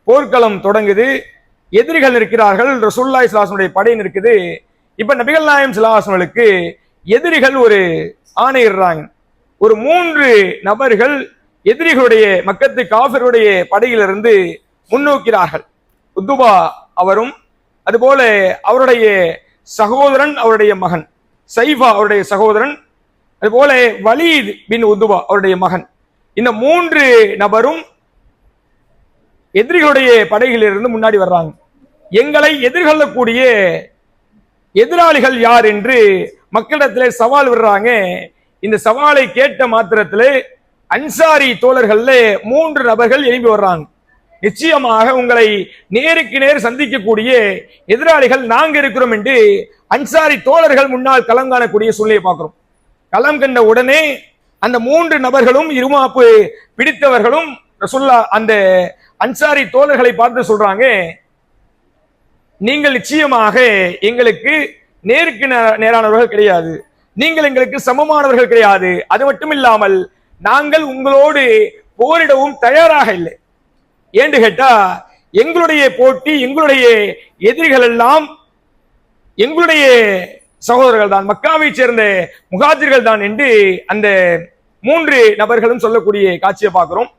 போர்க்களம் தொடங்குது. எதிரிகள் இருக்கிறார்கள், ரசூலுல்லாஹி ஸல்லல்லாஹு அலைஹி வஸல்லம் படை இருக்குது. இப்ப நபிகள் நாயகம் ஸல்லல்லாஹு அலைஹி வஸல்லம் எதிரிகள் ஒரு ஆணையிடுறாங்க. ஒரு 3 நபர்கள் எதிரிகளுடைய மக்கத்து காஃபிருடைய படையிலிருந்து முன்னோக்கிறார்கள். உத்துபா அவரும், அதுபோல அவருடைய சகோதரன், அவருடைய மகன் சைஃபா அவருடைய சகோதரன், அதுபோல வலீத் பின் உத்துபா அவருடைய மகன், இந்த 3 நபரும் எதிரிகளுடைய படையிலிருந்து முன்னாடி வர்றாங்க. எங்களை எதிர்கொள்ளக்கூடிய எதிராளிகள் யார் என்று மக்களிடத்திலே சவால் விடுறாங்க. இந்த சவாலை கேட்ட மாத்திரத்திலே அன்சாரி தோழர்கள்ல 3 நபர்கள் எழுப்பி வர்றாங்க. நிச்சயமாக உங்களை நேருக்கு நேர் சந்திக்கக்கூடிய எதிராளிகள் நாங்க இருக்கிறோம் என்று அன்சாரி தோழர்கள் முன்னால் களம் காணக்கூடிய சூழ்நிலையை பார்க்கிறோம். களம் கண்ட உடனே அந்த 3 நபர்களும் இருமாப்பு பிடித்தவர்களும் ரசூலுல்லாஹ் அந்த அன்சாரி தோழர்களை பார்த்து சொல்றாங்க, நீங்கள் நிச்சயமாக எங்களுக்கு நேருக்கு நேரானவர்கள் கிடையாது, நீங்கள் எங்களுக்கு சமமானவர்கள் கிடையாது. அது மட்டும் இல்லாமல் நாங்கள் உங்களோடு போரிடவும் தயாராக இல்லை. ஏன்னு கேட்டா எங்களுடைய போட்டி, எங்களுடைய எதிரிகள் எல்லாம் எங்களுடைய சகோதரர்கள் தான், மக்காவை சேர்ந்த முகாஜிர்கள் தான் என்று அந்த 3 நபர்களும் சொல்லக்கூடிய காட்சியை பார்க்கிறோம்.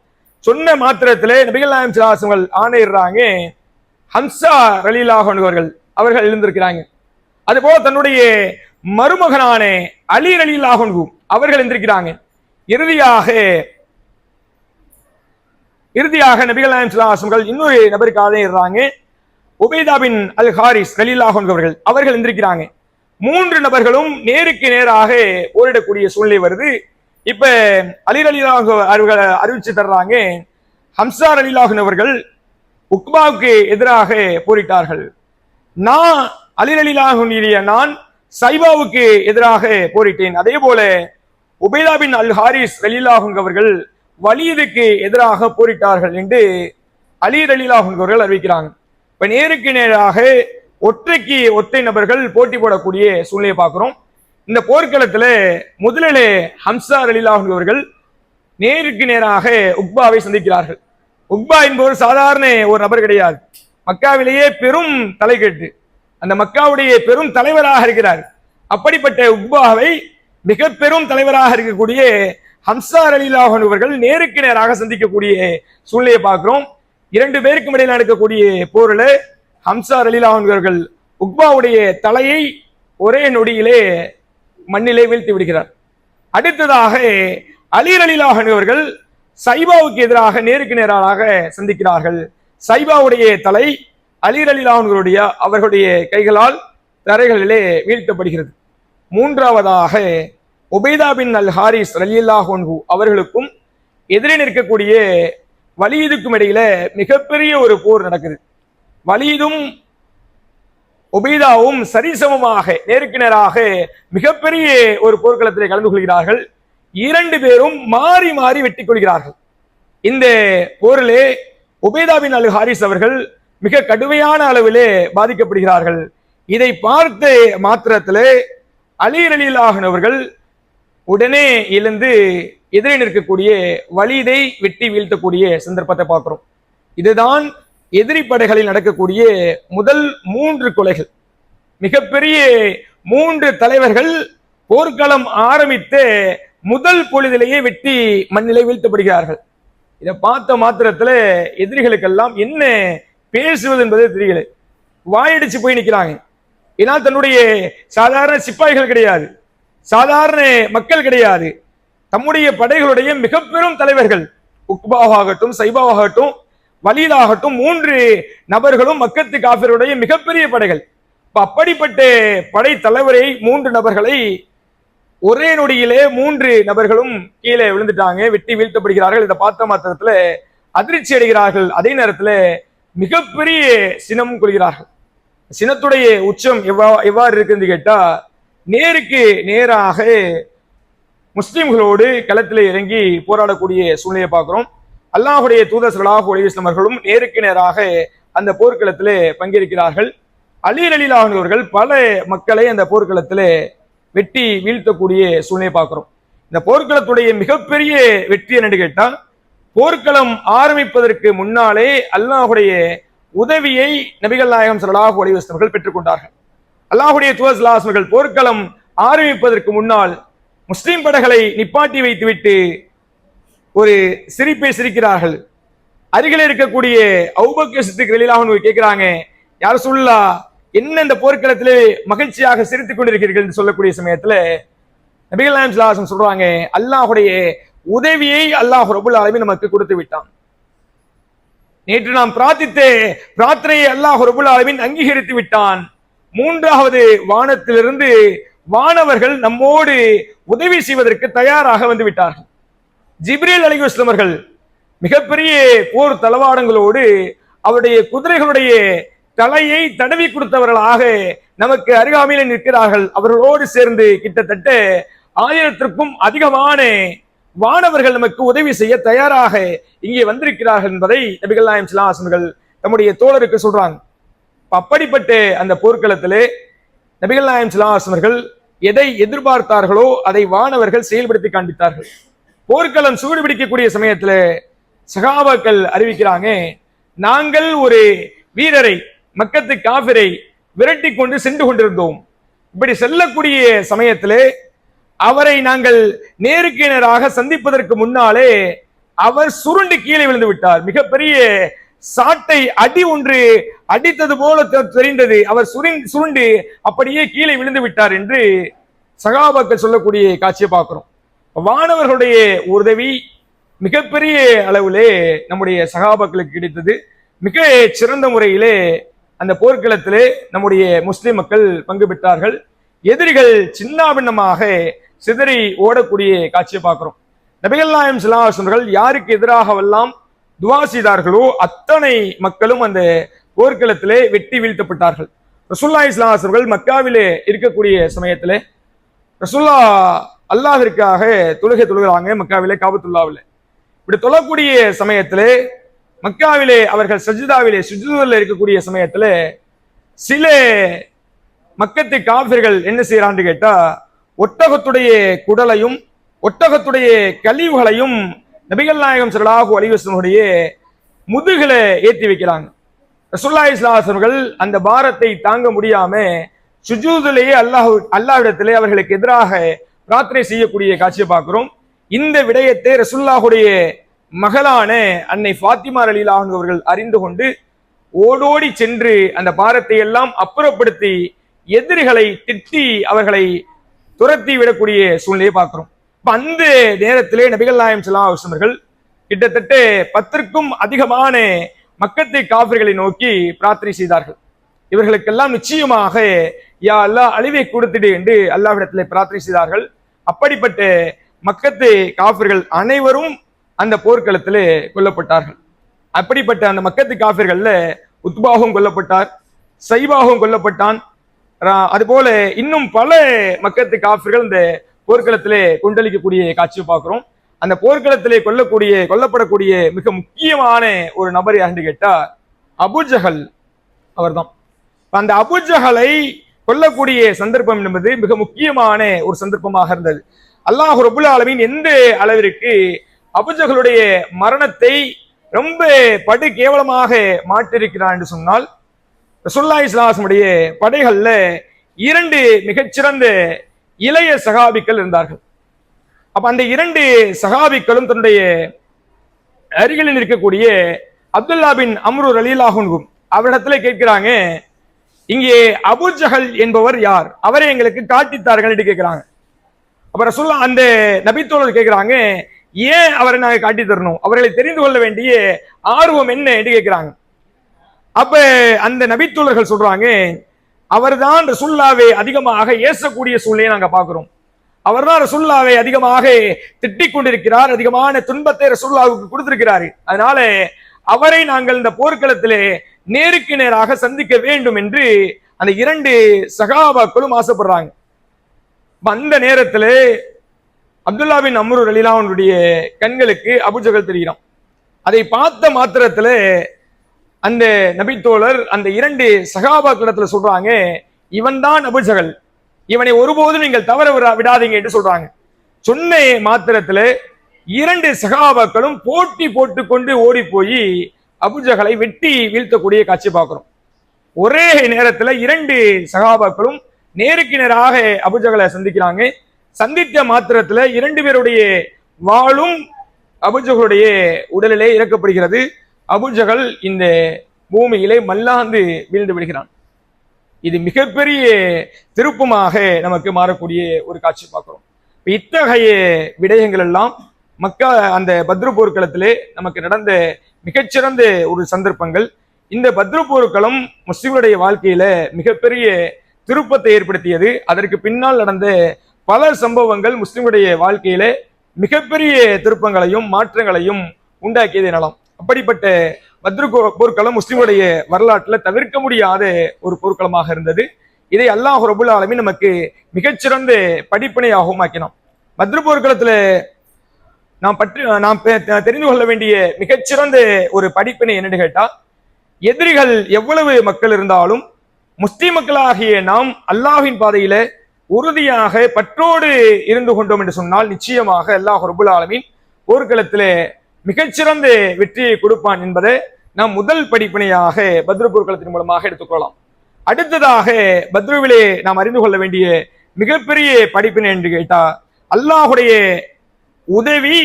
சொன்ன மாத்திரத்திலே நபிகள் நாயகம் ஸல்லல்லாஹு அலைஹி வஸல்லம் ஆணையிடுறாங்க. ஹம்சா ரலியல்லாஹு அன்ஹு அவர்கள் எழுந்திருக்கிறாங்க. அதுபோல தன்னுடைய மருமகனான அலி ரலியல்லாஹு அன்ஹு அவர்கள் எழுந்திருக்கிறாங்க. இறுதியாக நபிகள் நாயகம் ஸல்லல்லாஹு அலைஹி வஸல்லம் இன்னொரு நபருக்கு ஆணையிடுறாங்க. உபைதா பின் அல் ஹாரிஸ் ரலியல்லாஹு அன்ஹு அவர்கள் எழுந்திருக்கிறாங்க. 3 நபர்களும் நேருக்கு நேராக போரிடக்கூடிய சூழ்நிலை வருது. இப்ப அலி ரலியல்லாஹு அவர்கள் அறிவிச்சு தர்றாங்க, ஹம்சா ரலியல்லாஹு அவர்கள் உக்பாவுக்கு எதிராக போரிட்டார்கள். நான் அலி ரலியல்லாஹு நான் சைபாவுக்கு எதிராக போரிட்டேன். அதே போல உபைதா பின் அல் ஹாரிஸ் ரலியல்லாஹு அவர்கள் வலீதுக்கு எதிராக போரிட்டார்கள் என்று அலி ரலியல்லாஹு அவர்கள் அறிவிக்கிறாங்க. இப்ப நேருக்கு நேராக ஒற்றைக்கு ஒற்றை நபர்கள் போட்டி போடக்கூடிய சூழ்நிலையை பார்க்கிறோம். இந்த போர்க்களத்துல முதலிலே ஹம்சா ரலியல்லாஹு அவர்கள் நேருக்கு நேராக உக்பாவை சந்திக்கிறார்கள். உக்பா என்பவர் சாதாரண ஒரு நபர் கிடையாது, மக்காவிலேயே பெரும் தலைக்கட்டு, அந்த மக்காவுடைய பெரும் தலைவராக இருக்கிறார். அப்படிப்பட்ட உக்பாவை மிக பெரும் தலைவராக இருக்கக்கூடிய ஹம்சா ரலியல்லாஹு அவர்கள் நேருக்கு நேராக சந்திக்கக்கூடிய சூழ்நிலையை பார்க்கிறோம். 2 பேருக்கும் இடையில் நடக்கக்கூடிய போரில் ஹம்சா ரலியல்லாஹு அவர்கள் உக்பாவுடைய தலையை ஒரே நொடியிலே மண்ணிலே வீழ்த்தி விடுகிறார். அடுத்ததாக அலி ரலியல்லாஹு அவர்கள் சைபாவுக்கு எதிராக நேருக்கு நேராக சந்திக்கிறார்கள். சைபாவுடைய தலை அலி ரலியல்லாஹு அவர்களுடைய கைகளால் தரைகளிலே வீழ்த்தப்படுகிறது. மூன்றாவதாக உபைதா பின் அல் ஹாரிஸ் ரலியல்லாஹு அன்ஹு அவர்களுக்கும் எதிரே நிற்கக்கூடிய வலீதுக்கும் இடையில மிகப்பெரிய ஒரு போர் நடக்குது. வலீதும் உபைதாவும் சரிசமமாக நேருக்கு நேராக மிகப்பெரிய ஒரு போர்க்களத்திலே கலந்து கொள்கிறார்கள். 2 பேரும் மாறி மாறி வெட்டி கொள்கிறார்கள். இந்த போரிலே உபைதா பின் அல் ஹாரிஸ் அவர்கள் மிக கடுமையான அளவிலே பாதிக்கப்படுகிறார்கள். இதை பார்த்த மாத்திரத்திலே அலி ரலியல்லாஹு அவர்கள் உடனே எழுந்து எதிரே நிற்கக்கூடிய வலீதை வெட்டி வீழ்த்தக்கூடிய சந்தர்ப்பத்தை பார்க்கிறோம். இதுதான் எதிரி படைகளில் நடக்கக்கூடிய முதல் 3 கொலைகள். மிகப்பெரிய 3 தலைவர்கள் போர்க்களம் ஆரம்பித்த முதல் பொழுதிலேயே வெட்டி மண்ணிலே வீழ்த்தப்படுகிறார்கள். இதை பார்த்த மாத்திரத்துல எதிரிகளுக்கெல்லாம் என்ன பேசுவது என்பதே தெரியல, வாயடிச்சு போய் நிற்கிறாங்க. ஏன்னா தன்னுடைய சாதாரண சிப்பாய்கள் கிடையாது, சாதாரண மக்கள் கிடையாது, தம்முடைய படைகளுடைய மிக பெரும் தலைவர்கள் உக்பாவாகட்டும் சைபாவாகட்டும் வலீதாகட்டும் 3 நபர்களும் மக்கத்து காஃபிருடைய மிகப்பெரிய படைகள். அப்படிப்பட்ட படை தலைவரை 3 நபர்களை ஒரே நொடியிலே 3 நபர்களும் கீழே விழுந்துட்டாங்க, வெட்டி வீழ்த்தப்படுகிறார்கள். இதை பார்த்த மாத்திரத்துல அதிர்ச்சி அடைகிறார்கள். அதே நேரத்துல மிகப்பெரிய சினம் கொள்கிறார்கள். சினத்துடைய உச்சம் எவ்வாறு இருக்குன்னு கேட்டா, நேருக்கு நேராக முஸ்லிம்களோடு களத்திலே இறங்கி போராடக்கூடிய சூழ்நிலையை பார்க்கிறோம். அல்லாஹுடைய தூதர் ஸல்லல்லாஹு அலைஹி வஸல்லம் அவர்களும் நேருக்கு நேராக அந்த போர்க்களத்திலே பங்கேற்கிறார்கள். அலி ரலியல்லாஹு அவர்கள் பல மக்களை அந்த போர்க்களத்திலே வெட்டி வீழ்த்தக்கூடிய சூழ்நிலையை பார்க்கிறோம். இந்த போர்க்களத்துடைய மிகப்பெரிய வெற்றி என்னன்னு கேட்டா, போர்க்களம் ஆரம்பிப்பதற்கு முன்னாலே அல்லாஹுடைய உதவியை நபிகள் நாயகம் ஸல்லல்லாஹு அலைஹி வஸல்லம் அவர்கள் பெற்றுக்கொண்டார்கள். அல்லாஹுடைய தூதர் ஸல்லல்லாஹு அலைஹி வஸல்லம் அவர்கள் போர்க்களம் ஆரம்பிப்பதற்கு முன்னால் முஸ்லிம் படைகளை நிப்பாட்டி வைத்துவிட்டு ஒரு சிரிப்பை சிரிக்கிறார்கள். அருகில் இருக்கக்கூடிய அபூபக்கர் சித்திக் ரலியல்லாஹு அன்ஹு கேட்கிறாங்க, யா ரசூலுல்லாஹ், என்ன இந்த போர்க்களத்திலே மகிழ்ச்சியாக சிரித்துக் கொண்டிருக்கிறீர்கள் என்று சொல்லக்கூடிய சமயத்துல நபிகள் நாயகம் ஸல்லல்லாஹு அலைஹி வஸல்லம் சொல்றாங்க, அல்லாஹ்வுடைய உதவியை அல்லாஹ் ரப்பல் ஆலமீன் நமக்கு கொடுத்து விட்டான். நேற்று நாம் பிரார்த்தித்த பிரார்த்தனையை அல்லாஹ் ரப்பல் ஆலமீன் அங்கீகரித்து விட்டான். மூன்றாவது வானத்திலிருந்து வானவர்கள் நம்மோடு உதவி செய்வதற்கு தயாராக வந்து விட்டார்கள். ஜிப்ரீல் அலைஹிஸ்ஸலாம் அவர்கள் மிகப்பெரிய போர் தளவாடங்களோடு அவருடைய குதிரைகளுடைய தலையை தடவி கொடுத்தவர்களாக நமக்கு அருகாமையில் நிற்கிறார்கள். அவர்களோடு சேர்ந்து கிட்டத்தட்ட 1000த்திற்கும் அதிகமான வானவர்கள் நமக்கு உதவி செய்ய தயாராக இங்கே வந்திருக்கிறார்கள் என்பதை நபிகள் நாயகம் ஸல்லல்லாஹு அலைஹி வஸல்லம் நம்முடைய தோழருக்கு சொல்றாங்க. அப்படிப்பட்ட அந்த போர்க்களத்திலே நபிகள் நாயகம் ஸல்லல்லாஹு அலைஹி வஸல்லம் எதை எதிர்பார்த்தார்களோ அதை வானவர்கள் செயல்படுத்தி காண்பித்தார்கள். போர்க்களம் சூடுபிடிக்கக்கூடிய சமயத்துல சஹாபாக்கள் அறிவிக்கிறாங்க, நாங்கள் ஒரு வீரரை மக்கத்து காஃபிரை விரட்டி கொண்டு சென்று கொண்டிருந்தோம். இப்படி செல்லக்கூடிய சமயத்திலே அவரை நாங்கள் நேருக்கு நேராக சந்திப்பதற்கு முன்னாலே அவர் சுருண்டு கீழே விழுந்து விட்டார். மிகப்பெரிய சாட்டை அடி ஒன்று அடித்தது போல தெரிந்தது. அவர் சுருண்டு அப்படியே கீழே விழுந்து விட்டார் என்று சகாபாக்கள் சொல்லக்கூடிய காட்சியை பார்க்கிறோம். வானவர்களுடைய உதவி மிகப்பெரிய அளவிலே நம்முடைய சகாபாக்களுக்கு கிடைத்தது. மிக சிறந்த முறையிலே அந்த போர்க்களத்திலே நம்முடைய முஸ்லிம் மக்கள் பங்கு பெற்றார்கள். எதிரிகள் சின்னாபின்னமாக சிதறி ஓடக்கூடிய காட்சியை பார்க்கிறோம். நபிகள் நாயகம் ஸல்லல்லாஹு அலைஹி வஸல்லம் யாருக்கு எதிராகவெல்லாம் துவா செய்தார்களோ அத்தனை மக்களும் அந்த போர்க்களத்திலே வெட்டி வீழ்த்தப்பட்டார்கள். ரசூலுல்லாஹி ஸல்லல்லாஹு அலைஹி வஸல்லம் மக்காவிலே இருக்கக்கூடிய சமயத்திலே ரசூலுல்லாஹ் அல்லாஹ்விற்காக தொழுகிறாங்க மக்காவிலே காபத்துல்லாவிலே. இப்படி தொழக்கூடிய சமயத்திலே மக்காவிலே அவர்கள் சஜ்தாவிலே சுஜூதில் இருக்கக்கூடிய சமயத்திலே சில மக்கத்து காஃபிர்கள் என்ன செய்யறான்னு கேட்டா, ஒட்டகத்துடைய குடலையும் ஒட்டகத்துடைய கழிவுகளையும் நபிகள் நாயகம் ஸல்லல்லாஹு அலைஹி வஸல்லம் முதுகுல ஏற்றி வைக்கிறாங்க. ரசூலுல்லாஹி ஸல்லல்லாஹு அலைஹி வஸல்லம் அந்த பாரத்தை தாங்க முடியாம சுஜூதிலேயே அல்லாஹ்விடத்திலே அவர்களுக்கு எதிராக பிரார்த்தனை செய்யக்கூடிய காட்சியை பார்க்கிறோம். இந்த விடயத்தை ரசூலுல்லாஹுடைய மகளான அன்னை ஃபாத்திமா ரலியல்லாஹு அன்ஹா அவர்கள் அறிந்து கொண்டு ஓடோடி சென்று அந்த பாரத்தை எல்லாம் அப்புறப்படுத்தி எதிரிகளை திட்டி அவர்களை துரத்தி விடக்கூடிய சூழ்நிலையை பார்க்கிறோம். அந்த நேரத்திலே நபிகள் நாயகம் ஸல்லல்லாஹு அலைஹி வஸல்லம் கிட்டத்தட்ட 10க்கும் அதிகமான மக்கத்தை காஃபிர்களை நோக்கி பிரார்த்தனை செய்தார்கள். இவர்களுக்கெல்லாம் நிச்சயமாக யா அல்லாஹ் அழிவை கொடுத்துடு என்று அல்லாஹ்விடத்திலே பிரார்த்தனை செய்தார்கள். அப்படிப்பட்ட மக்கத்து காஃபிர்கள் அனைவரும் அந்த போர்க்களத்திலே கொல்லப்பட்டார்கள். அப்படிப்பட்ட அந்த மக்கத்து காஃபிர்கள்ல உத்பாவும் கொல்லப்பட்டார், சைபாவும் கொல்லப்பட்டான். அதுபோல இன்னும் பல மக்கத்து காஃபிர்கள் இந்த போர்க்களத்திலே கொண்டளிக்கக்கூடிய காட்சியை பார்க்கிறோம். அந்த போர்க்களத்திலே கொல்லப்படக்கூடிய மிக முக்கியமான ஒரு நபர் யாருன்னு கேட்டா அபூஜஹல் அவர்தான். அந்த அபூஜஹலை கொல்லக்கூடிய சந்தர்ப்பம் என்பது மிக முக்கியமான ஒரு சந்தர்ப்பமாக இருந்தது. அல்லாஹ் ரப்புல் ஆலமீன் எந்த அளவிற்கு அபூஜஹலுடைய மரணத்தை ரொம்ப படு கேவலமாக மாற்றிருக்கிறார் என்று சொன்னால், ரசூலுல்லாஹி ஸல்லல்லாஹு அலைஹி வஸல்லம் படைகள்ல 2 மிகச்சிறந்த இளைய சகாபிக்கள் இருந்தார்கள். அப்ப அந்த 2 சகாபிக்களும் தன்னுடைய அருகில் இருக்கக்கூடிய அப்துல்லா பின் அம்ரு ரலியல்லாஹு அன்ஹு அவரிடத்துல கேட்கிறாங்க, இங்கே அபூஜஹல் என்பவர் யார், அவரை எங்களுக்கு காட்டித்தார்கள் என்று கேட்கிறாங்க. அப்ப ரசூலுல்லாஹ் அந்த நபித்தோழர் கேட்கிறாங்க, ஏன் அவரை நாங்க காட்டி தரணும், அவர்களை தெரிந்து கொள்ள வேண்டிய ஆர்வம் என்ன என்று கேட்கிறாங்க. அப்ப அந்த நபித்தோழர்கள் சொல்றாங்க, அவர்தான் ரசூலுல்லாஹ்வை அதிகமாக ஏசக்கூடிய சூழ்நிலையை நாங்க பார்க்கிறோம். அவர்தான் ரசூலுல்லாஹ்வை அதிகமாக திட்டிக் கொண்டிருக்கிறார், அதிகமான துன்பத்தை ரசூலுல்லாஹ்வுக்கு கொடுத்திருக்கிறார். அதனால அவரை நாங்கள் இந்த போர்க்களத்திலே நேருக்கு நேராக சந்திக்க வேண்டும் என்று அந்த 2 சகாபாக்களும் ஆசைப்படுறாங்க. அந்த நேரத்தில் அப்துல்லா பின் அம்ரு ரலியல்லாஹு அன்ஹுடைய கண்களுக்கு அபூஜஹல் தெரிகிறான். அதை பார்த்த மாத்திரத்துல அந்த நபித்தோழர் அந்த 2 சகாபாக்களிடத்துல சொல்றாங்க, இவன் தான் அபூஜஹல், இவனை ஒருபோதும் நீங்கள் தவற விடாதீங்க என்று சொல்றாங்க. சொன்ன மாத்திரத்துல 2 சகாபாக்களும் போட்டி போட்டுக்கொண்டு ஓடி போய் அபூஜஹலை வெட்டி வீழ்த்தக்கூடிய காட்சி பார்க்கிறோம். ஒரே நேரத்துல 2 சகாபாக்களும் நேருக்கு நேராக அபூஜஹலை சந்திக்கிறாங்க. சந்தித்த மாத்திரத்துல 2 பேருடைய வாளும் அபூஜஹலுடைய உடலிலே இறக்கப்படுகிறது. அபூஜஹல் இந்த பூமியிலே மல்லாந்து வீழ்ந்து விடுகிறான். இது மிகப்பெரிய திருப்பமாக நமக்கு மாறக்கூடிய ஒரு காட்சி பார்க்கிறோம். இத்தகைய விடயங்கள் எல்லாம் மக்கா அந்த பத்ரு போர்க்களத்திலே நமக்கு நடந்த மிகச்சிறந்த ஒரு சந்தர்ப்பங்கள். இந்த பத்ரு போர்க்களம் முஸ்லிம்களுடைய வாழ்க்கையில மிகப்பெரிய திருப்பத்தை ஏற்படுத்தியது. அதற்கு பின்னால் நடந்த பல சம்பவங்கள் முஸ்லிம்களுடைய வாழ்க்கையில மிகப்பெரிய திருப்பங்களையும் மாற்றங்களையும் உண்டாக்கியது எனலாம். அப்படிப்பட்ட பத்ரு போர்க்களம் முஸ்லிம்களுடைய வரலாற்றுல தவிர்க்க முடியாத ஒரு போர்க்களமாக இருந்தது. இதை அல்லாஹ் ரபுல் ஆலமீன் நமக்கு மிகச்சிறந்த படிப்பினையாகவும் ஆக்கினான். பத்ரு போர்க்களத்துல நாம் தெரிந்து கொள்ள வேண்டிய மிகச்சிறந்த ஒரு படிப்பினை என்னன்னு கேட்டா, எதிரிகள் எவ்வளவு மக்கள் இருந்தாலும் முஸ்லிம் மக்களாகிய நாம் அல்லாஹ்வின் பாதையில உறுதியாக பற்றோடு இருந்து கொண்டோம் என்று சொன்னால் நிச்சயமாக அல்லாஹ் ரபுல் ஆலமீன் போர்க்களத்திலே மிகச்சிறந்த வெற்றியை கொடுப்பான் என்பதை நாம் முதல் படிப்பினையாக பத்ரு போர்க்களத்தின் மூலமாக எடுத்துக்கொள்ளலாம். அடுத்ததாக பத்ருவிலே நாம் அறிந்து கொள்ள வேண்டிய மிகப்பெரிய படிப்பினை என்று கேட்டா, அல்லாஹுடைய உதவி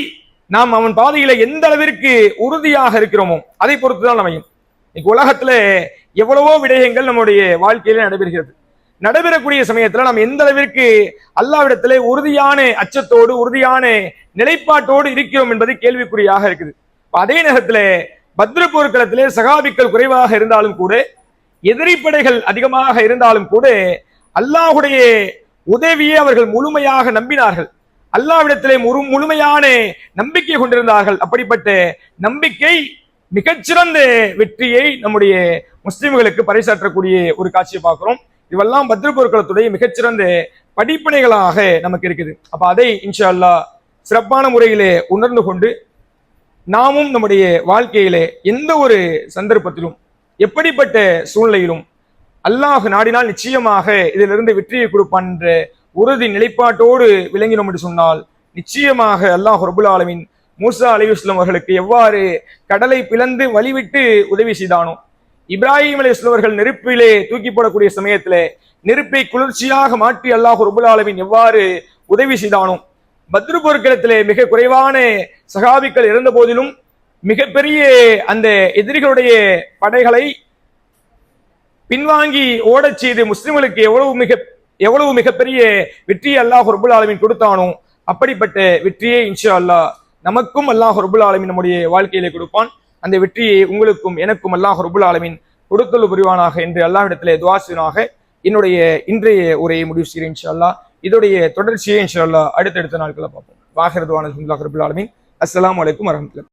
நாம் அவன் பாதையில எந்த அளவிற்கு உறுதியாக இருக்கிறோமோ அதை பொறுத்துதான் அமையும். இன்னைக்கு உலகத்துல எவ்வளவோ விடயங்கள் நம்முடைய வாழ்க்கையில நடைபெறக்கூடிய சமயத்துல நாம் எந்த அளவிற்கு அல்லாஹ்விடத்திலே உறுதியான அச்சத்தோடு உறுதியான நிலைப்பாட்டோடு இருக்கிறோம் என்பது கேள்விக்குறியாக இருக்குது. அதே நேரத்துல பத்ரு போர்க்களத்திலே சகாபிக்கள் குறைவாக இருந்தாலும் கூட, எதிரிப்படைகள் அதிகமாக இருந்தாலும் கூட அல்லாஹுடைய உதவியை அவர்கள் முழுமையாக நம்பினார்கள். அல்லாஹ்விடத்திலே முழுமையான நம்பிக்கை கொண்டிருந்தார்கள். அப்படிப்பட்ட நம்பிக்கை மிகச்சிறந்த வெற்றியை நம்முடைய முஸ்லிம்களுக்கு பறைசாற்றக்கூடிய ஒரு காட்சியை பார்க்கிறோம். இவெல்லாம் பத்ரு போர்க்களத்துடைய மிகச்சிறந்த படிப்பினைகளாக நமக்கு இருக்குது. அப்ப அதை இன்ஷா அல்லாஹ் சிறப்பான முறையிலே உணர்ந்து கொண்டு நாமும் நம்முடைய வாழ்க்கையிலே எந்த ஒரு சந்தர்ப்பத்திலும் எப்படிப்பட்ட சூழ்நிலையிலும் அல்லாஹ் நாடினால் நிச்சயமாக இதிலிருந்து வெற்றியை கொடுப்பான் என்ற உறுதி நிலைப்பாட்டோடு விளங்கினோம் என்று சொன்னால் நிச்சயமாக அல்லாஹ் ரபுல் ஆலமீன் மூசா அலைஹிஸ்ஸலாம் அவர்களுக்கு எவ்வாறு கடலை பிளந்து வழிவிட்டு உதவி செய்தானோ, இப்ராஹிம் அலைஹிஸ்ஸலாம் அவர்கள் நெருப்பிலே தூக்கி போடக்கூடிய சமயத்திலே நெருப்பை குளிர்ச்சியாக மாற்றி அல்லாஹ் ரபுல் ஆலமீன் எவ்வாறு உதவி செய்தானோ, பத்ரு போர்க்களத்திலே மிக குறைவான சகாபிக்கள் இருந்த போதிலும் மிகப்பெரிய அந்த எதிரிகளுடைய படைகளை பின்வாங்கி ஓடச் செய்து முஸ்லிம்களுக்கு எவ்வளவு மிகப்பெரிய வெற்றியை அல்லாஹ் ரபுல் ஆலமீன் கொடுத்தானோ அப்படிப்பட்ட வெற்றியை இன்ஷா அல்லாஹ் நமக்கும் அல்லாஹ் ரபுல் ஆலமீன் நம்முடைய வாழ்க்கையிலே கொடுப்பான். அந்த வெற்றியை உங்களுக்கும் எனக்கும் அல்லாஹ் ரபுல் ஆலமீன் கொடுத்தல் புரிவானாக என்று அல்லாஹ்விடத்திலே துஆ செய்வனாக என்னுடைய இன்றைய உரையை முடிவு செய்கிறேன். இன்ஷா அல்லாஹ் இதோடைய தொடர்ச்சியை இன்ஷா அல்லாஹ் அடுத்தடுத்த நாட்களில் பார்ப்போம். வாஹிர் துஆனா அல்ஹம்துலில்லாஹி ரபில் ஆலமீன். அஸ்ஸலாமு அலைக்கும் வரஹ்மத்துல்லாஹி.